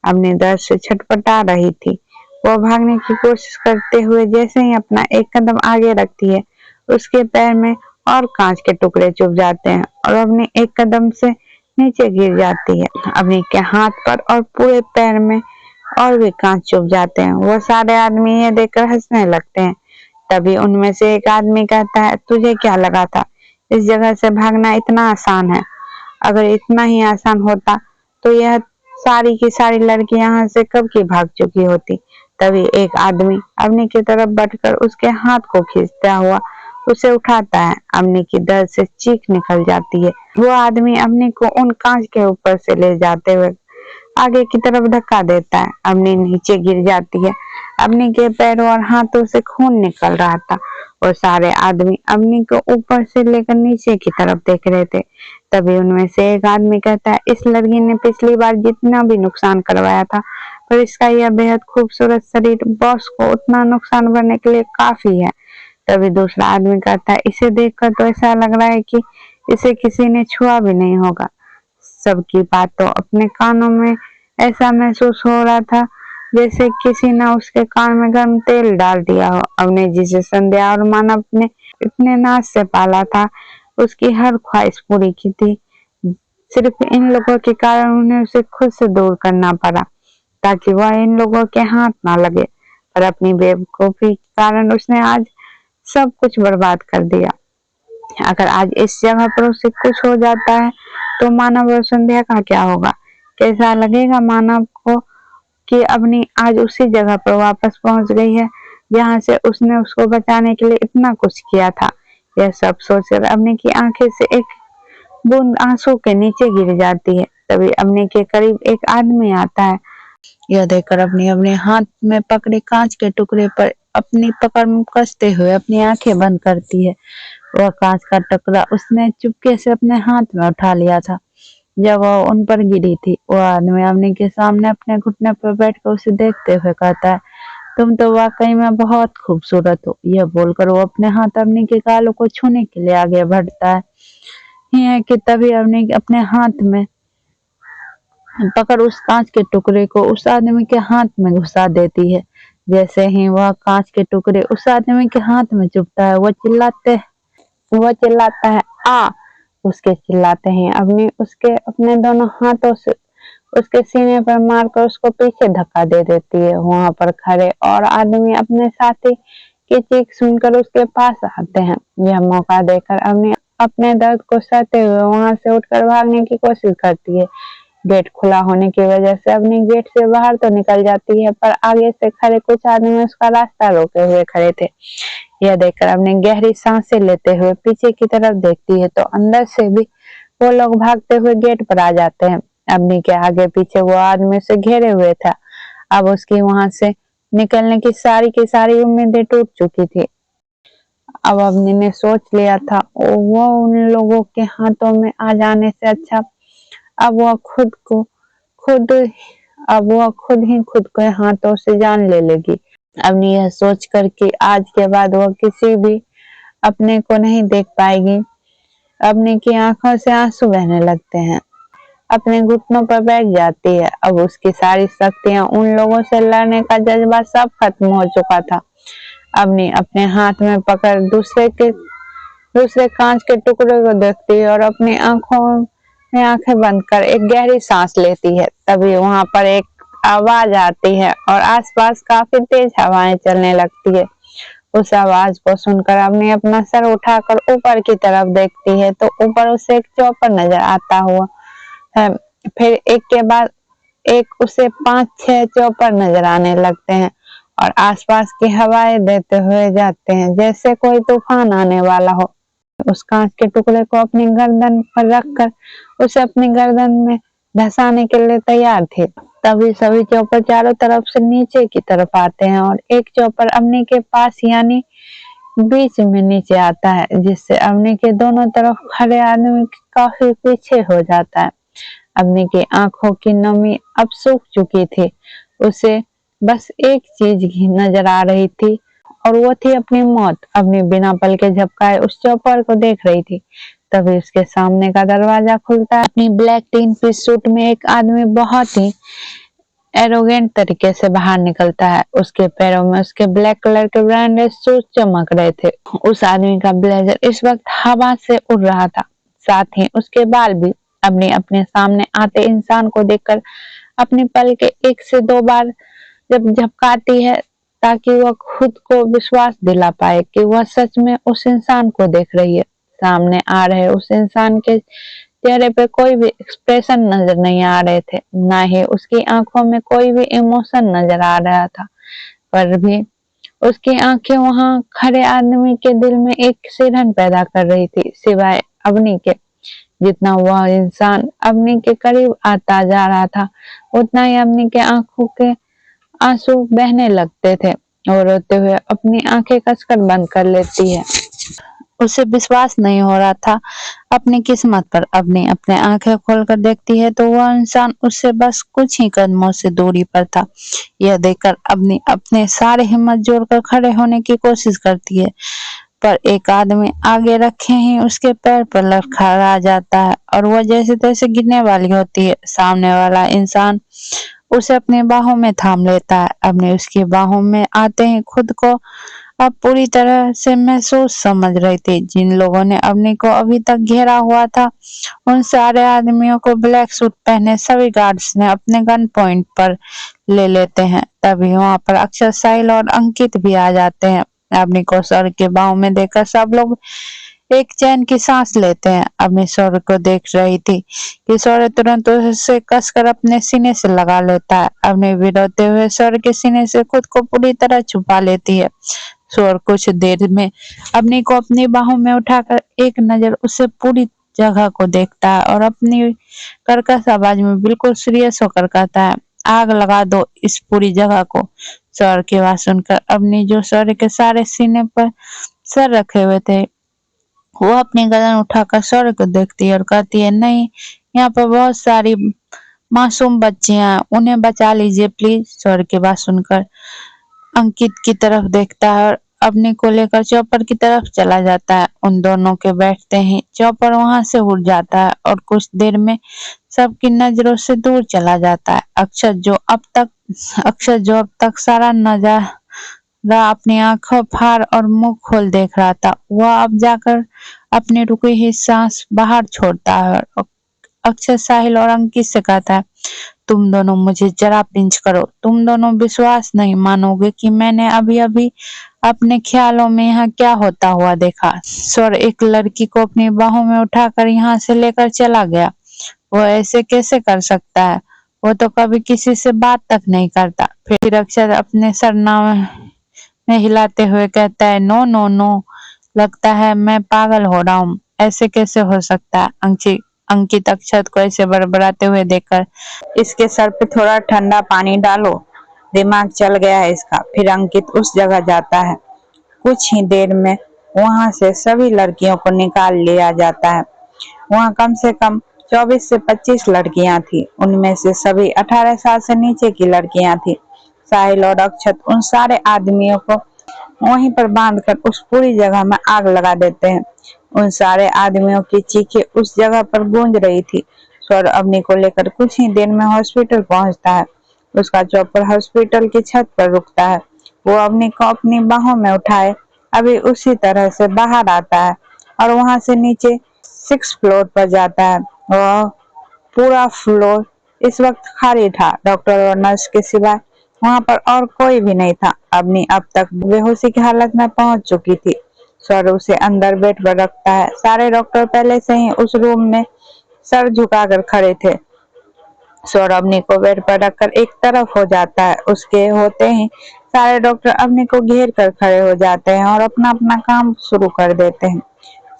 अवनी दर्द से छटपटा रही थी। वो भागने की कोशिश करते हुए जैसे ही अपना एक कदम आगे रखती है उसके पैर में और कांच के टुकड़े चुभ जाते हैं और अवनी एक कदम से नीचे गिर जाती है। अवनी के हाथ पर और पूरे पैर में और भी कांच चुभ जाते हैं। वो सारे आदमी ये देखकर हंसने लगते हैं। तभी उनमें से एक आदमी कहता है, तुझे क्या लगा था इस जगह से भागना इतना आसान है? अगर इतना ही आसान होता तो यह सारी की सारी लड़की यहाँ से कब की भाग चुकी होती। तभी एक आदमी अवनी की तरफ बढ़कर उसके हाथ को खींचता हुआ उसे उठाता है। अवनी की दर्द से चीख निकल जाती है। वो आदमी अवनी को उन कांच के ऊपर से ले जाते हुए आगे की तरफ धक्का देता है। अवनी नीचे गिर जाती है। अवनी के पैरों और हाथों से खून निकल रहा था और सारे आदमी अवनी को ऊपर से लेकर नीचे की तरफ देख रहे थे। तभी उनमें से एक आदमी कहता है, इस लड़की ने पिछली बार जितना भी नुकसान करवाया था पर इसका यह बेहद खूबसूरत शरीर बॉस को उतना नुकसान करने के लिए काफी है। तभी दूसरा आदमी कहता है, इसे देखकर तो ऐसा लग रहा है कि इसे किसी ने छुआ भी नहीं होगा। सबकी बातों अपने कानों में ऐसा महसूस हो रहा था जैसे किसी ने उसके कान में गर्म तेल डाल दिया हो। अवनी जिसे संध्या और मानव ने इतने नाच से पाला था उसकी हर ख्वाहिश पूरी की थी। सिर्फ इन लोगों के कारण उन्हें उसे खुद से दूर करना पड़ा ताकि वह इन लोगों के हाथ ना लगे। पर अपनी बेवकूफी के कारण उसने आज सब कुछ बर्बाद कर दिया। अगर आज इस जगह पर उसे कुछ हो जाता है तो मानव और संध्या का क्या होगा? कैसा लगेगा मानव को कि अवनी आज उसी जगह पर वापस पहुंच गई है जहां से उसने उसको बचाने के लिए इतना कुछ किया था। यह सब सोचकर अवनी की आंखें से एक बूंद आंसू के नीचे गिर जाती है। तभी अवनी के करीब एक आदमी आता है। यह देखकर अवनी अपने हाथ में पकड़े कांच के टुकड़े पर अपनी पकड़ कसते हुए अपनी आंखें बंद करती है। वह कांच का टुकड़ा उसने चुपके से अपने हाथ में उठा लिया था जब वह उन पर गिरी थी। वह आदमी अवनी के सामने अपने घुटने पर बैठकर उसे देखते हुए कहता है, तुम तो वाकई में बहुत खूबसूरत हो। यह बोलकर वो अपने हाथ अवनी के गालों को छूने के लिए आगे बढ़ता है। यह कि तभी अवनी अपने हाथ में पकड़ उस कांच के टुकड़े को उस आदमी के हाथ में घुसा देती है जैसे ही वह कांच के टुकड़े उस आदमी के हाथ में चुभता है, वो चिल्लाता है आ। उसके चिल्लाते ही अवनी उसके अपने दोनों हाथों से उसके सीने पर मारकर उसको पीछे धक्का दे देती है। वहां पर खड़े और आदमी अपने साथी की चीख सुनकर उसके पास आते हैं। यह मौका देकर अवनी अपने दर्द को सहते हुए वहां से उठकर भागने की कोशिश करती है। गेट खुला होने की वजह से अवनी गेट से बाहर तो निकल जाती है, पर आगे से खड़े कुछ आदमी उसका रास्ता रोके हुए खड़े थे। यह देखकर अवनी गहरी सांसें लेते हुए पीछे की तरफ देखती है तो अंदर से भी वो लोग भागते हुए गेट पर आ जाते हैं। अवनी के आगे पीछे वो आदमी उसे घेरे हुए था। अब उसकी वहां से निकलने की सारी उम्मीदें टूट चुकी थी। अब अवनी ने सोच लिया था वो उन लोगों के हाथों में आ जाने से अच्छा अब वह खुद खुद ही खुद के हाथों से जान ले लेगी। अवनी यह सोच कर कि आज के बाद वह किसी भी अपने को नहीं देख पाएगी। अवनी की आंखों से आंसू बहने लगते हैं, अपने घुटनों पर बैठ जाती है। अब उसकी सारी शक्तियां, उन लोगों से लड़ने का जज्बा सब खत्म हो चुका था। अवनी अपने हाथ में पकड़ दूसरे कांच के टुकड़े को देखती है और अपनी आंखों में आंखें बंद कर एक गहरी सांस लेती है। तभी वहां पर एक आवाज आती है और आसपास काफी तेज हवाएं चलने लगती है। उस आवाज को सुनकर अवनी अपना सर उठाकर ऊपर की तरफ देखती है तो ऊपर उसे एक चौपर नजर आता हुआ है। फिर एक के बाद एक उसे 5-6 चौपर नजर आने लगते हैं और आसपास की हवाएं देते हुए जाते हैं जैसे कोई तूफान आने वाला हो। उस कांच के टुकड़े को अपनी गर्दन पर रखकर उसे अपनी गर्दन में धंसाने के लिए तैयार थे। तभी सभी चौपर चारों तरफ से नीचे की तरफ आते हैं और एक चौपर अवनी के पास यानी बीच में नीचे आता है, जिससे अवनी के दोनों तरफ खड़े आदमी काफी पीछे हो जाता है। अवनी की आंखों की नमी अब सूख चुकी थी। उसे बस एक चीज ही नजर आ रही थी और वो थी अपनी मौत। अवनी बिना पल के झपकाए उस चौपर को देख रही थी। तभी उसके सामने का दरवाजा खुलता है। अपनी ब्लैक 3 पीस सूट में एक आदमी बहुत ही एरोगेंट तरीके से बाहर निकलता है। उसके पैरों में उसके ब्लैक कलर के ब्रांडेड शूज चमक रहे थे। उस आदमी का ब्लेजर इस वक्त हवा से उड़ रहा था, साथ ही उसके बाल भी। अपने सामने आते इंसान को देखकर अपनी पल के 1 से 2 बार जब झपकाती है ताकि वह खुद को विश्वास दिला पाए कि वह सच में उस इंसान को देख रही है। सामने आ रहे उस इंसान के चेहरे पे कोई भी एक्सप्रेशन नजर नहीं आ रहे थे, ना ही उसकी आंखों में कोई भी इमोशन नजर आ रहा था। पर भी उसकी आंखें वहां खड़े आदमी के दिल में एक सिरहन पैदा कर रही थी, सिवाय अवनी के। जितना वह इंसान अवनी के करीब आता जा रहा था उतना ही अवनी के आंखों के आंसू बहने लगते थे और रोते हुए अपनी आंखें कसकर बंद कर लेती है। उसे विश्वास नहीं हो रहा था अपनी किस्मत पर। अवनी अपने आंखें खोलकर देखती है तो वह इंसान उससे बस कुछ ही कदमों से दूरी पर था। यह देखकर अवनी अपने सारे हिम्मत जोड़कर खड़े होने की कोशिश करती है, पर एक आदमी आगे रखे ही उसके पैर पर लड़खड़ा जाता है और वह जैसे तैसे गिरने वाली होती है। सामने वाला इंसान उसे अपनी बाहों में थाम लेता है। अवनी उसकी बाहों में आते ही खुद को अब पूरी तरह से महसूस समझ रही थी। जिन लोगों ने अवनी को अभी तक घेरा हुआ था उन सारे आदमियों को ब्लैक सूट पहने सभी गार्ड्स ने अपने गन पॉइंट पर ले लेते हैं। तभी वहां पर अक्षर, साहिल और अंकित भी आ जाते हैं। अवनी को सर के बाहों में देखकर सब लोग एक चैन की सांस लेते हैं। अवनी सौर्य को देख रही थी कि सौर्य तुरंत उसे कसकर अपने सीने से लगा लेता है। अवनी भी रोते हुए सौर्य के सीने से खुद को पूरी तरह छुपा लेती है। सौर्य कुछ देर में अवनी को अपनी बाहों में उठाकर एक नजर उसे पूरी जगह को देखता है और अपनी कर्कश आवाज में बिल्कुल सीरियस होकर कहता है, आग लगा दो इस पूरी जगह को। सौर्य की बात सुनकर अवनी, जो सौर्य के सारे सीने पर सर रखे हुए थे, वो अपनी गर्दन उठाकर सौर्य को देखती है और कहती है, नहीं, यहाँ पर बहुत सारी मासूम बच्चियां हैं, उन्हें बचा लीजिए प्लीज। सौर्य की बात सुनकर अंकित की तरफ देखता है और अवनी को लेकर चौपर की तरफ चला जाता है। उन दोनों के बैठते ही चौपर वहां से उड़ जाता है और कुछ देर में सबकी नजरों से दूर चला जाता है। अक्षर जो अब तक सारा अपनी आंखों फाड़ और मुंह खोल देख रहा था। वह अब जाकर अपनी रुकी हुई सांस बाहर छोड़ता है और अक्षर साहिल और अंकित से कहता है, तुम दोनों मुझे जरा पिंच करो। तुम दोनों विश्वास नहीं मानोगे कि मैंने अभी अभी अपने ख्यालों में यहाँ क्या होता हुआ देखा। स्वर एक लड़की को अपनी बाहों में उठाकर यहाँ से लेकर चला गया। वो ऐसे कैसे कर सकता है? वो तो कभी किसी से बात तक नहीं करता। फिर अक्षर अपने सरनामे में हिलाते हुए कहता है, नो नो नो, लगता है मैं पागल हो रहा हूँ। ऐसे कैसे हो सकता है? अंकित अक्षत को ऐसे बड़बड़ाते हुए देखकर, इसके सर पे थोड़ा ठंडा पानी डालो, दिमाग चल गया है इसका। फिर अंकित उस जगह जाता है। कुछ ही देर में वहां से सभी लड़कियों को निकाल लिया जाता है। वहां कम से कम 24 से 25 लड़कियां थी। उनमें से सभी 18 साल से नीचे की लड़कियां थी। साहिल और अक्षत उन सारे आदमियों को वहीं पर बांधकर उस पूरी जगह में आग लगा देते हैं। उन सारे आदमियों की चीखें उस जगह पर गूंज रही थी। स्वर अवनी को लेकर कुछ ही देर में हॉस्पिटल पहुंचता है। उसका चॉपर हॉस्पिटल की छत पर रुकता है। वो अवनी को अपनी बाहों में उठाए अभी उसी तरह से बाहर आता है और वहां से नीचे 6 फ्लोर पर जाता है। वह पूरा फ्लोर इस वक्त खाली था। डॉक्टर और नर्स के सिवाय वहां पर और कोई भी नहीं था। अवनी अब तक बेहोशी की हालत में पहुंच चुकी थी। सर उसे अंदर बेड पर रखता है। सारे डॉक्टर पहले से ही उस रूम में सर झुकाकर खड़े थे। सौरभ अवनी को बेड पर रखकर एक तरफ हो जाता है। उसके होते ही सारे डॉक्टर अवनी को घेर कर खड़े हो जाते हैं और अपना अपना काम शुरू कर देते हैं।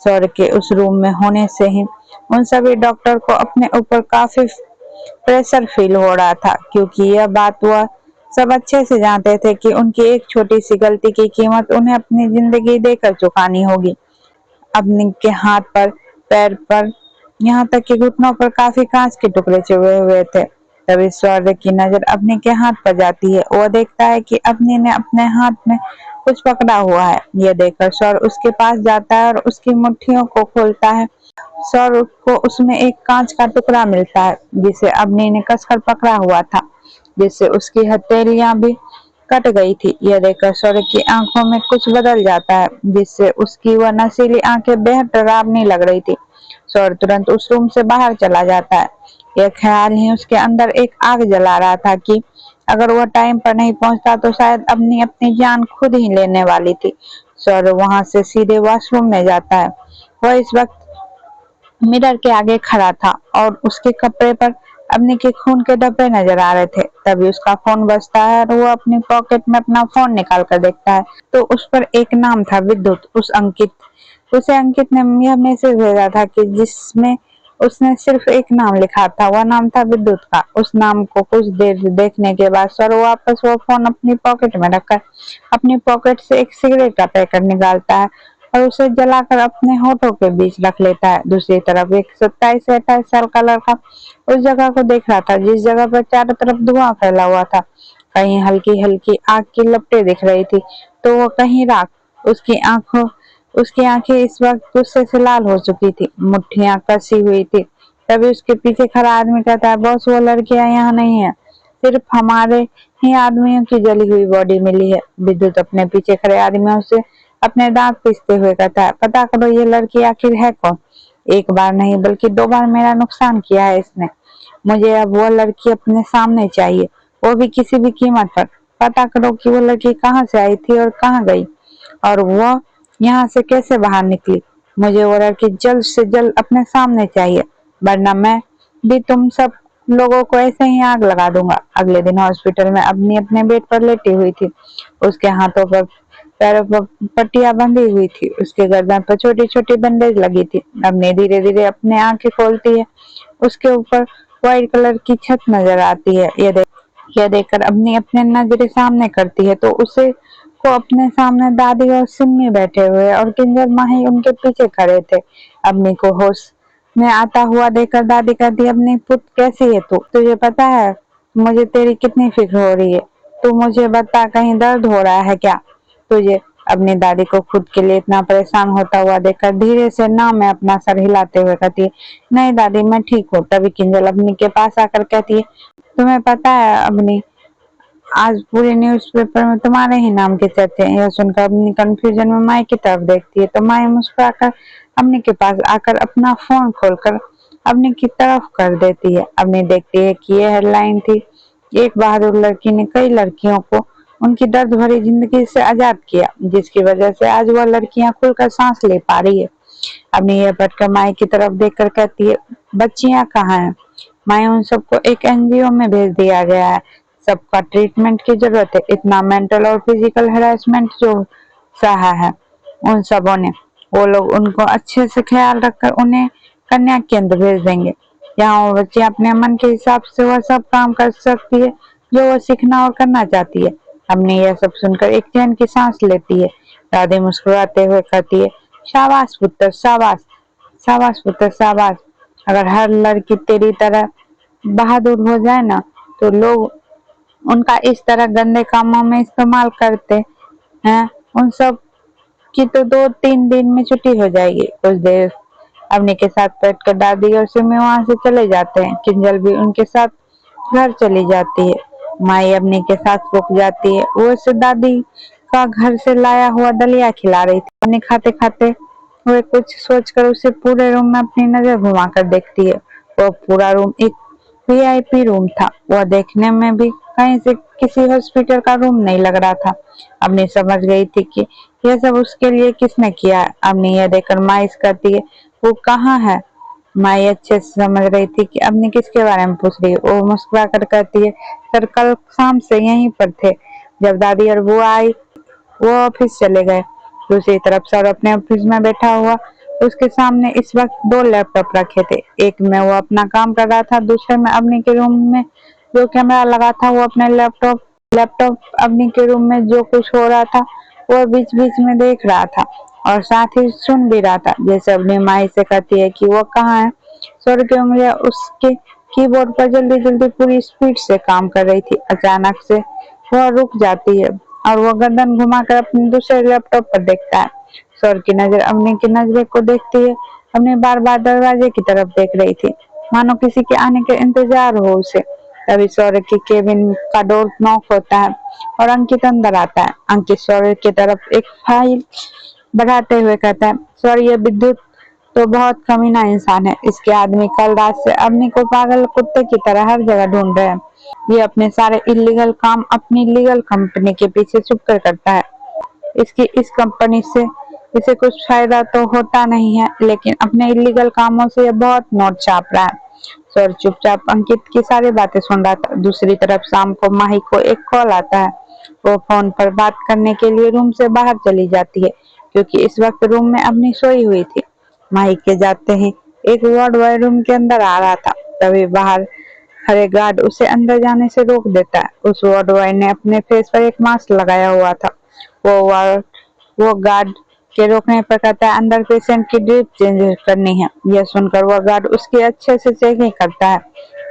सौरभ के उस रूम में होने से ही उन सभी डॉक्टर को अपने ऊपर काफी प्रेशर फील हो रहा था, क्योंकि यह बात वह सब अच्छे से जानते थे कि उनकी एक छोटी सी गलती की कीमत उन्हें अपनी जिंदगी देकर चुकानी होगी। अपने के हाथ पर, पैर पर, यहाँ तक कि घुटनों पर काफी कांच के टुकड़े चुभे हुए थे। तभी सौर्य की नजर अपने के हाथ पर जाती है। वह देखता है कि अपने ने अपने हाथ में कुछ पकड़ा हुआ है। यह देखकर सौर्य उसके पास जाता है और उसकी मुट्ठियों को खोलता है। सौर्य को उसमें एक कांच का टुकड़ा मिलता है जिसे अवनी ने कसकर पकड़ा हुआ था, जिससे उसकी हथेलियां भी कट गई थी। यह देखकर सौर्य की आंखों में कुछ बदल जाता है, जिससे उसकी वह नशीली आंखें बेहद डरावनी लग रही थी। सौर्य तुरंत उस रूम से बाहर चला जाता है। यह ख्याल ही उसके अंदर एक आग जला रहा था कि अगर वह टाइम पर नहीं पहुंचता तो शायद अवनी अपनी जान खुद ही लेने वाली थी। सौर्य वहां से सीधे वॉशरूम में जाता है। वह इस वक्त मिरर के आगे खड़ा था और उसके कपड़े पर अवनी के खून के धब्बे नजर आ रहे थे। तभी उसका फोन बजता है और वो अपनी पॉकेट में अपना फोन निकाल कर देखता है तो उस पर एक नाम था, विद्युत। उसे अंकित ने यह मैसेज भेजा था कि जिसमें उसने सिर्फ एक नाम लिखा था। वह नाम था विद्युत का। उस नाम को कुछ देर देखने के बाद सर वापस वो फोन अपनी पॉकेट में रखकर अपनी पॉकेट से एक सिगरेट का पैकेट निकालता है और उसे जलाकर अपने होठों के बीच रख लेता है। दूसरी तरफ एक 27 से 28 साल का लड़का उस जगह को देख रहा था जिस जगह पर चारों तरफ धुआं फैला हुआ था। कहीं हल्की हल्की आग की लपटें दिख रही थी तो वो कहीं राख। उसकी आंखें इस वक्त गुस्से से लाल हो चुकी थी, मुट्ठियां कसी हुई थी। तभी उसके पीछे खड़ा आदमी कहता है, बॉस वो लड़कियां यहाँ नहीं है, सिर्फ हमारे ही आदमियों की जली हुई बॉडी मिली है। विद्युत अपने पीछे खड़े आदमियों से अपने दांत पीसते हुए कहता है, पता करो ये लड़की आखिर है कौन। एक बार नहीं बल्कि 2 बार मेरा नुकसान किया है इसने। मुझे अब वो लड़की अपने सामने चाहिए, वो भी किसी भी कीमत पर। पता करो कि वो लड़की कहाँ से आई थी और कहाँ गई और वो यहाँ से कैसे बाहर निकली। मुझे वो लड़की जल्द से जल्द अपने सामने चाहिए, वरना मैं भी तुम सब लोगों को ऐसे ही आग लगा दूंगा। अगले दिन हॉस्पिटल में अवनी अपने बेड पर लेटी हुई थी। उसके हाथों पर पैरों पर पट्टियां बंधी हुई थी। उसके गर्दन पर छोटी छोटी बैंडेज लगी थी। अवनी धीरे धीरे अपने आंखें खोलती है। उसके ऊपर व्हाइट कलर की छत नजर आती है। यह देखकर अवनी अपने नजरें सामने करती है तो उसे को अपने सामने दादी और सिम्मी बैठे हुए और किंजल माही उनके पीछे खड़े थे। अवनी को होश में आता हुआ देखकर दादी कहती है, अपनी पुत कैसी है तू? तुझे पता है मुझे तेरी कितनी फिक्र हो रही है। तू मुझे बता, कहीं दर्द हो रहा है क्या तुझे? अपनी दादी को खुद के लिए इतना परेशान होता हुआ देखकर धीरे से ना में अपना सर हिलाते हुए कहती है, नहीं दादी मैं ठीक हूँ। तभी किंजल अवनी के पास आकर कहती है, तुम्हें पता है अवनी, आज पूरे न्यूज़पेपर में तुम्हारे ही नाम के चर्चे हैं। यह सुनकर अपनी कंफ्यूजन में माई की तरफ देखती है तो माई मुस्कुराकर अम्मी के पास आकर अपना फोन खोलकर अम्मी की तरफ कर देती है। अम्मी देखती है कि यह हेडलाइन थी, एक बहादुर लड़की ने कई लड़कियों को उनकी दर्द भरी जिंदगी से आजाद किया, जिसकी वजह से आज वह लड़कियां खुलकर सांस ले पा रही है। अम्मी यह पढ़कर माई की तरफ देखकर कहती है, बच्चियां कहाँ हैं? माई, उन सबको एक एनजीओ में भेज दिया गया है। सबका ट्रीटमेंट की जरूरत है। इतना मेंटल और फिजिकल हैरेसमेंट जो सहा है उन सबों ने, वो लोग उनको अच्छे से ख्याल रखकर उन्हें कन्या केंद्र भेज देंगे। यहाँ वो बच्ची अपने मन के हिसाब से वह सब काम कर सकती है जो वह सीखना और करना चाहती है। हमने यह सब सुनकर एक चैन की सांस लेती है। दादी मुस्कुराते हुए कहती है, शाबाश पुत्र शाबाश, शाबाश पुत्र शाबाश। अगर हर लड़की तेरी तरह बहादुर हो जाए ना तो लोग उनका इस तरह गंदे कामों में इस्तेमाल करते हैं, उन सब की तो 2-3 दिन में छुट्टी हो जाएगी। कुछ देर अवनी के साथ बैठकर दादी और सिमी वहां से चले जाते हैं। किंजल भी उनके साथ घर चली जाती है। माई अवनी के साथ रुक जाती है। वो उसे दादी का घर से लाया हुआ दलिया खिला रही थी। अवनी खाते खाते हुए कुछ सोचकर उसे पूरे रूम में अपनी नजर घुमाकर देखती है। वो पूरा रूम एक वीआईपी रूम था। वह देखने में भी कहीं से किसी हॉस्पिटल का रूम नहीं लग रहा था। अवनी समझ गई थी कि यह सब उसके लिए किसने किया है। अवनी यह देखकर माइस करती है, वो कहाँ है? माई अच्छे से समझ रही थी कि अवनी किसके बारे में पूछ रही है। वो मुस्कुरा कर कहती है, सर कल शाम से यहीं पर थे। जब दादी और वो आई वो ऑफिस चले गए। दूसरी तरफ सर अपने ऑफिस में बैठा हुआ, उसके सामने इस वक्त 2 लैपटॉप रखे थे। एक में वो अपना काम कर रहा था, दूसरे में अवनी के रूम में जो कैमरा लगा था वो अपने लैपटॉप लैपटॉप अवनी के रूम में जो कुछ हो रहा था वो बीच बीच में देख रहा था और साथ ही सुन भी रहा था। जैसे अपनी माई से कहती है कि वो कहाँ है। सर की उंगलियां उसके कीबोर्ड पर जल्दी जल्दी पूरी स्पीड से काम कर रही थी। अचानक से वह रुक जाती है और वो गर्दन घुमाकर अपने दूसरे लैपटॉप पर देखता है। सर की नजर अवनी की नजर को देखती है। अवनी बार बार दरवाजे की तरफ देख रही थी, मानो किसी के आने के इंतजार हो उसे। तभी सौर्य के केबिन का डोर नॉक होता है और अंकित अंदर आता है। अंकित सौर्य की तरफ एक फाइल बढ़ाते हुए कहता है, सौर्य ये विद्युत तो बहुत कमीना इंसान है। इसके आदमी कल रात से अवनी को पागल कुत्ते की तरह हर जगह ढूंढ रहे हैं। ये अपने सारे इलीगल काम अपनी लीगल कंपनी के पीछे छुप कर करता है। इसकी इस कंपनी से इसे कुछ फायदा तो होता नहीं है, लेकिन अपने इलीगल कामों से ये बहुत नोट छाप रहा है। सर चुपचाप अंकित की सारी बातें सुन रहा था। दूसरी तरफ शाम को माही को एक कॉल आता है। वो फोन पर बात करने के लिए रूम से बाहर चली जाती है, क्योंकि इस वक्त रूम में अपनी सोई हुई थी। माही के जाते ही एक वार्ड बॉय रूम के अंदर आ रहा था। तभी बाहर खड़े गार्ड उसे अंदर जाने से रोक देता है। उस वार्ड बॉय ने अपने फेस पर एक मास्क लगाया हुआ था। वो गार्ड के रोकने पर कहता है, अंदर पेशेंट की ड्रिप चेंज करनी है। यह सुनकर वह गार्ड उसकी अच्छे से चेकिंग करता है।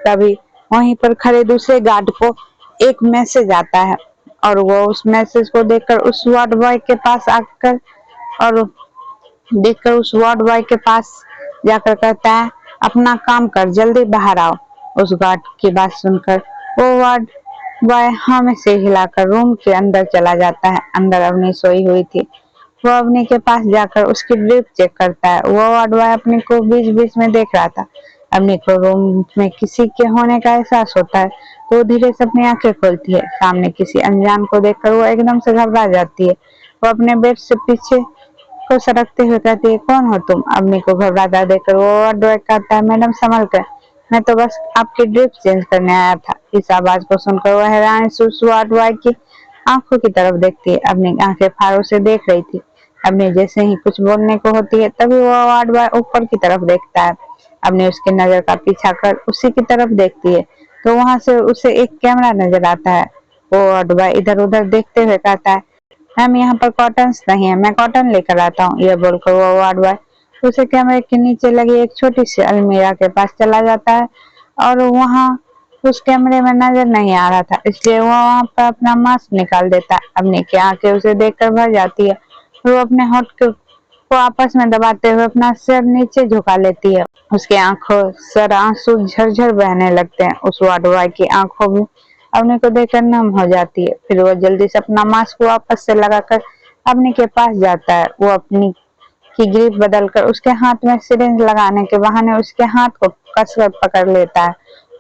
तभी वहीं पर खड़े दूसरे गार्ड को एक मैसेज आता है और वो उस मैसेज को देखकर उस वार्ड बॉय के पास आकर और उस वार्ड बॉय के पास जाकर कहता है, अपना काम कर, जल्दी बाहर आओ। उस गार्ड की बात सुनकर वो वार्ड बॉय हाँ में से हिलाकर रूम के अंदर चला जाता है। अंदर अवनी सोई हुई थी। वो अवनी के पास जाकर उसकी ड्रिप चेक करता है। वो वार्ड बॉय अपनी को बीच बीच में देख रहा था। अवनी को रूम में किसी के होने का एहसास होता है तो धीरे से अपनी आंखें खोलती है। सामने किसी अनजान को देखकर वो एकदम से घबरा जाती है। वो अपने बेड से पीछे को सरकते हुए कहती है, कौन हो तुम? अवनी को घबराता देखकर वो वार्ड बॉय कहता है, मैडम संभल कर, मैं तो बस आपकी ड्रिप चेंज करने आया था। इस आवाज को सुनकर वह हैरान से उस वार्ड बॉय की आंखों की तरफ देखती है। अपनी आंखें फारों से देख रही थी। अपने जैसे ही कुछ बोलने को होती है तभी वह वार्ड बॉय ऊपर की तरफ देखता है। अपने उसकी नजर का पीछा कर उसी की तरफ देखती है तो वहां से उसे एक कैमरा नजर आता है। वो वार्ड बॉय इधर उधर देखते हुए कहता है, मैम यहाँ पर कॉटन्स नहीं है, मैं कॉटन लेकर आता हूँ। यह बोलकर वो वार्ड बॉय उसे कैमरे के नीचे लगी एक छोटी सी अलमीरा के पास चला जाता है और वहां उस कैमरे में नजर नहीं आ रहा था, इसलिए वो वहां पर अपना मास्क निकाल देता है। अपनी की आंखें उसे देखकर भर जाती है। वो अपने होठ को आपस में दबाते हुए अपना सिर नीचे झुका लेती है। उसके आंखों सर आंसू झरझर बहने लगते हैं। उस वार्ड बॉय की आंखों में अवनी को देखकर नम हो जाती है। फिर वो जल्दी से अपना मास्क वापस से लगाकर अवनी के पास जाता है। वो अपनी की ग्रिप बदलकर उसके हाथ में सिरिंज लगाने के बहाने उसके हाथ को कसकर पकड़ लेता है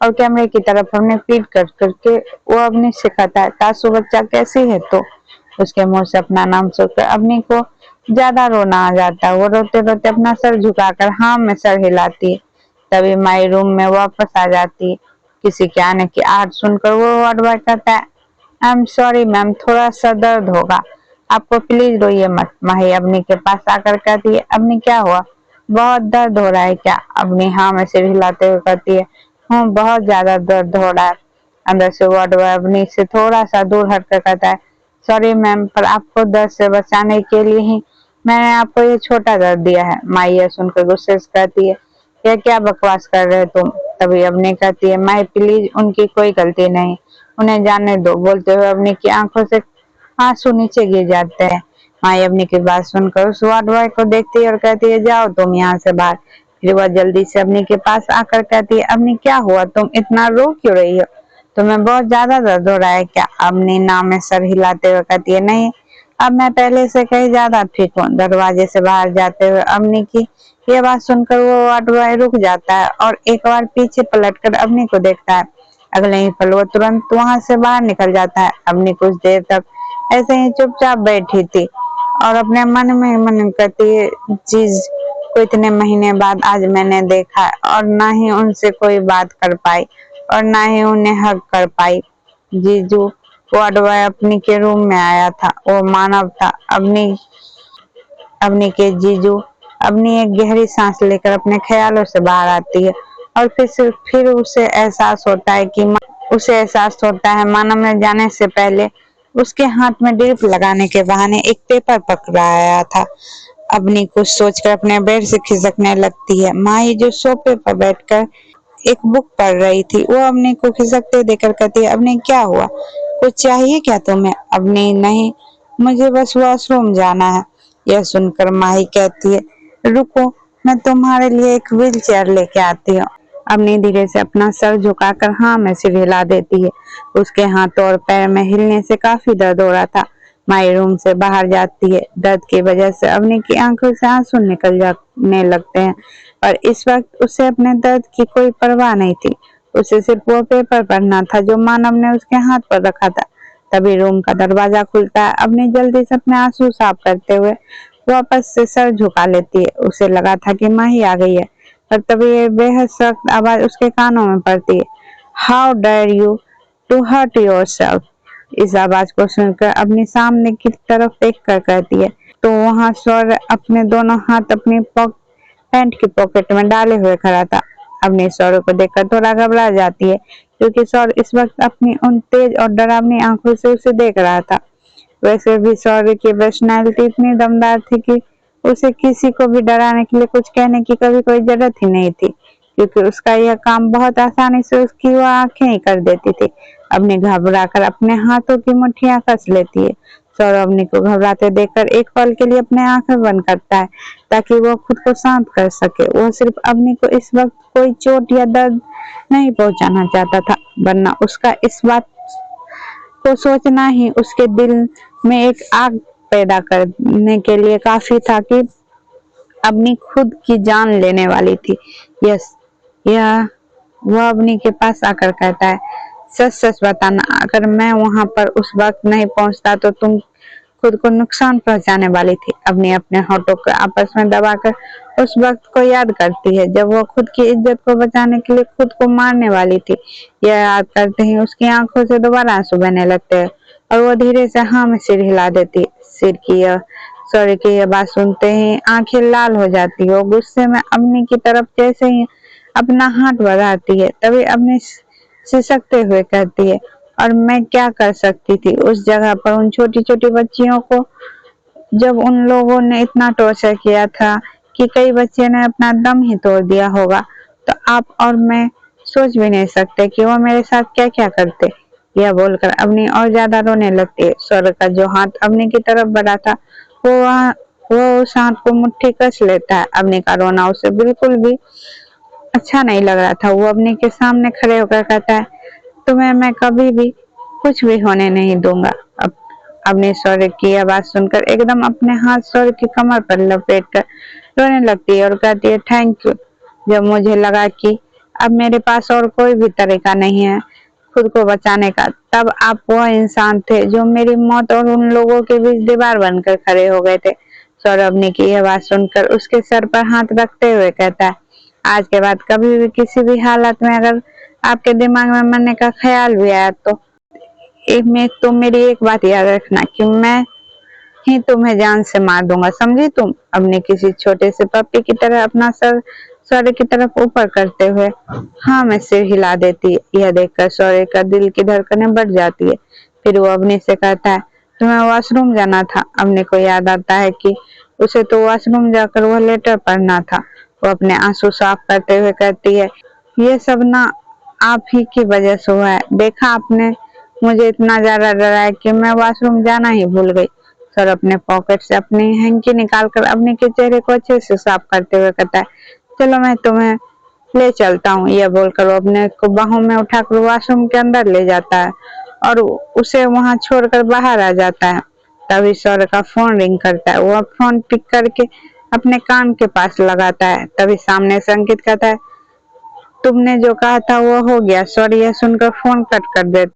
और कैमरे की तरफ अपने पीठ कर करके वो अवनी से कहता है, कासू बच्चा कैसी है? तो उसके मुंह से अपना नाम सुनकर अवनी को ज्यादा रोना आ जाता है। वो रोते रोते अपना सर झुकाकर हाँ में सर हिलाती है। तभी माई रूम में वापस आ जाती है। किसी के आने की आहट सुनकर वो वार्ड बॉय कहता है, आई एम सॉरी मैम, थोड़ा सा दर्द होगा, आपको प्लीज रोइए मत। माही अवनी के पास आकर कहती है, अवनी क्या हुआ, बहुत दर्द हो रहा है क्या? अवनी हाँ में सिर हिलाते हुए कहती है, हूँ बहुत ज्यादा दर्द हो रहा है। अंदर से वार्ड बॉय अवनी से थोड़ा सा दूर हटकर कहता है, सॉरी मैम, पर आपको दर्द से बचाने के लिए ही मैंने आपको ये छोटा दर्द दिया है। माई यह सुनकर गुस्से से कहती है, यह क्या बकवास कर रहे तुम? तभी अवनी कहती है, माई प्लीज, उनकी कोई गलती नहीं, उन्हें जाने दो। बोलते हुए अवनी की आंखों से आंसू नीचे गिर जाते हैं। माई अवनी की बात सुनकर उस वार्ड बॉय को देखती है और कहती है, जाओ तुम यहाँ से बाहर। फिर वह जल्दी से अवनी के पास आकर कहती है, अवनी क्या हुआ, तुम इतना रो क्यों रही हो? तुम्हें बहुत ज्यादा दर्द हो रहा है क्या? अवनी नाम में सर हिलाते हुए कहती है, नहीं, अब मैं पहले से कहीं ज्यादा ठीक हूँ। दरवाजे से बाहर जाते हुए अवनी की ये बात सुनकर वो वार्ड बॉय रुक जाता है और एक बार पीछे पलटकर अवनी को देखता है। अगले ही पल वो तुरंत वहां से बाहर निकल जाता है। अवनी कुछ देर तक ऐसे ही चुपचाप बैठी थी और अपने मन में मन करती है, चीज को इतने महीने बाद आज मैंने देखा है, और ना ही उनसे कोई बात कर पाई और ना ही उन्हें हक कर पाई। जीजू वार्ड बॉय अपनी के रूम में आया था, वो मानव था। अवनी के जीजू अवनी एक गहरी सांस लेकर अपने ख्यालों से बाहर आती है और फिर उसे एहसास होता है मानव ने जाने से पहले उसके हाथ में ड्रिप लगाने के बहाने एक पेपर पकड़ाया था। अवनी कुछ सोचकर अपने बेड से खिसकने लगती है। माही जो सोफे पर बैठकर एक बुक पढ़ रही थी, वो अवनी को खिसकते देखकर कहती है, अवनी क्या हुआ, कुछ चाहिए क्या तुम्हें? अवनी, नहीं, मुझे बस वॉशरूम जाना है। यह सुनकर माही कहती है, रुको, मैं तुम्हारे लिए एक व्हील चेयर लेके आती हूँ। अवनी धीरे से अपना सर झुकाकर हाँ में सिर हिला देती है। उसके हाथों और पैर में हिलने से काफी दर्द हो रहा था। माई रूम से बाहर जाती है। दर्द की वजह से अवनी की आंखों से आंसू निकल जाने लगते हैं, पर इस वक्त उसे अपने दर्द की कोई परवाह नहीं थी। उसे सिर्फ वो पेपर पढ़ना था जो मानव ने उसके हाथ पर रखा था। तभी रूम का दरवाजा खुलता है। अवनी जल्दी से अपने आंसू साफ करते हुए वापस से सर झुका लेती है। उसे लगा था कि माही आ गई है, पर तभी ये बेहद सख्त आवाज उसके कानों में पड़ती है, how dare you to hurt yourself. इस आवाज को सुनकर अपने सामने की तरफ देख कर कहती है, तो वहाँ सौर्य अपने दोनों हाथ अपनी पैंट की पॉकेट में डाले हुए खड़ा था। अपने सौर्य को देखकर थोड़ा घबरा जाती है, क्योंकि सौर्य इस वक्त अपनी उन तेज और डरावनी आंखों से उसे देख रहा था। वैसे भी सौर्य की पर्सनैलिटी इतनी दमदार थी कि उसे किसी को भी डराने के लिए कुछ कहने की कभी कोई जरूरत ही नहीं थी, क्योंकि उसका यह काम बहुत आसानी से उसकी वह आंखें ही कर देती थी। अवनी घबरा कर अपने हाथों की मुट्ठियां कस लेती है। सौरभ अवनी को घबराते देखकर एक पल के लिए अपने आंखें बंद करता है, ताकि वो खुद को शांत कर सके। वो सिर्फ अवनी को इस वक्त कोई चोट या दर्द नहीं पहुंचाना चाहता था, वरना उसका इस बात को सोचना ही उसके दिल में एक आग पैदा करने के लिए काफी था कि अवनी खुद की जान लेने वाली थी। यस, यह वह अवनी के पास आकर कहता है, सच सच बताना, अगर मैं वहां पर उस वक्त नहीं पहुंचता तो तुम खुद को नुकसान पहुंचाने वाली थी। अवनी अपने होठों को आपस में दबाकर उस वक्त को याद करती है जब वो खुद की इज्जत को बचाने के लिए खुद को मारने वाली थी। यह याद करते ही उसकी आंखों से दोबारा आंसू बहने लगते हैं और वो धीरे से हाँ में सिर हिला देती है। सिर की सॉरी की यह बात सुनते ही आंखें लाल हो जाती है। वो गुस्से में अवनी की तरफ जैसे ही अपना हाथ बढ़ाती है, तभी अवनी सिसकते हुए कहती है, और मैं क्या कर सकती थी उस जगह पर उन छोटी छोटी बच्चियों को, जब उन लोगों ने इतना टॉर्चर किया था कि कई बच्चे ने अपना दम ही तोड़ दिया होगा। तो आप और मैं सोच भी नहीं सकते कि वो मेरे साथ क्या क्या करते। यह बोलकर अवनी और ज्यादा रोने लगती है। सौरभ का जो हाथ अवनी की तरफ बढ़ा था, वो उस हाथ को मुट्ठी कस लेता है। अवनी का रोना उसे बिल्कुल भी अच्छा नहीं लग रहा था। वो अवनी के सामने खड़े होकर कहता है, तुम्हें मैं कभी भी कुछ भी होने नहीं दूंगा। अब अपने सौर्य की आवाज सुनकर एकदम अपने हाथ सौर्य की कमर पर लपेट कर रोने लगती है और कहती है थैंक यू। जब मुझे लगा कि अब मेरे पास और कोई भी तरीका नहीं है खुद को बचाने का, तब आप वह इंसान थे जो मेरी मौत और उन लोगों के बीच दीवार बनकर खड़े हो गए थे। सौरभ ने की आवाज सुनकर उसके सर पर हाथ रखते हुए कहता है आज के बाद कभी भी किसी भी हालत में अगर आपके दिमाग में मरने का ख्याल भी आया तो मेरी एक बात याद रखना कि मैं ही तुम्हें जान से मार दूंगा, समझी तुम। अपने किसी छोटे से पप्पी की तरह अपना सर सौर्य की तरफ ऊपर करते हुए हाँ में सिर हिला देती है। यह देखकर सौर्य का दिल की धड़कनें बढ़ जाती है। फिर वो अवनी से कहता है तुम्हें वॉशरूम जाना था। अवनी को याद आता है कि उसे तो वॉशरूम जाकर वह लेटर पढ़ना था। वो अपने आंसू साफ करते हुए कहती है ये सब ना आप ही की वजह से हुआ है। देखा आपने मुझे इतना ज्यादा डराया कि मैं वॉशरूम जाना ही भूल गई। सर अपने पॉकेट से अपनी हैंकी निकालकर अपने के चेहरे को अच्छे से साफ करते हुए कहता है चलो मैं तुम्हें ले चलता हूँ। यह बोलकर वो अपने को बाहों में उठाकर वॉशरूम के अंदर ले जाता है और उसे वहां छोड़कर बाहर आ जाता है। तभी सौर्य का फोन रिंग करता है। वह फोन पिक करके अपने कान के पास लगाता है। तभी सामने से अंकित कहता है तुमने जो कहा था वो हो गया। सौर्य यह सुनकर फोन कट कर देता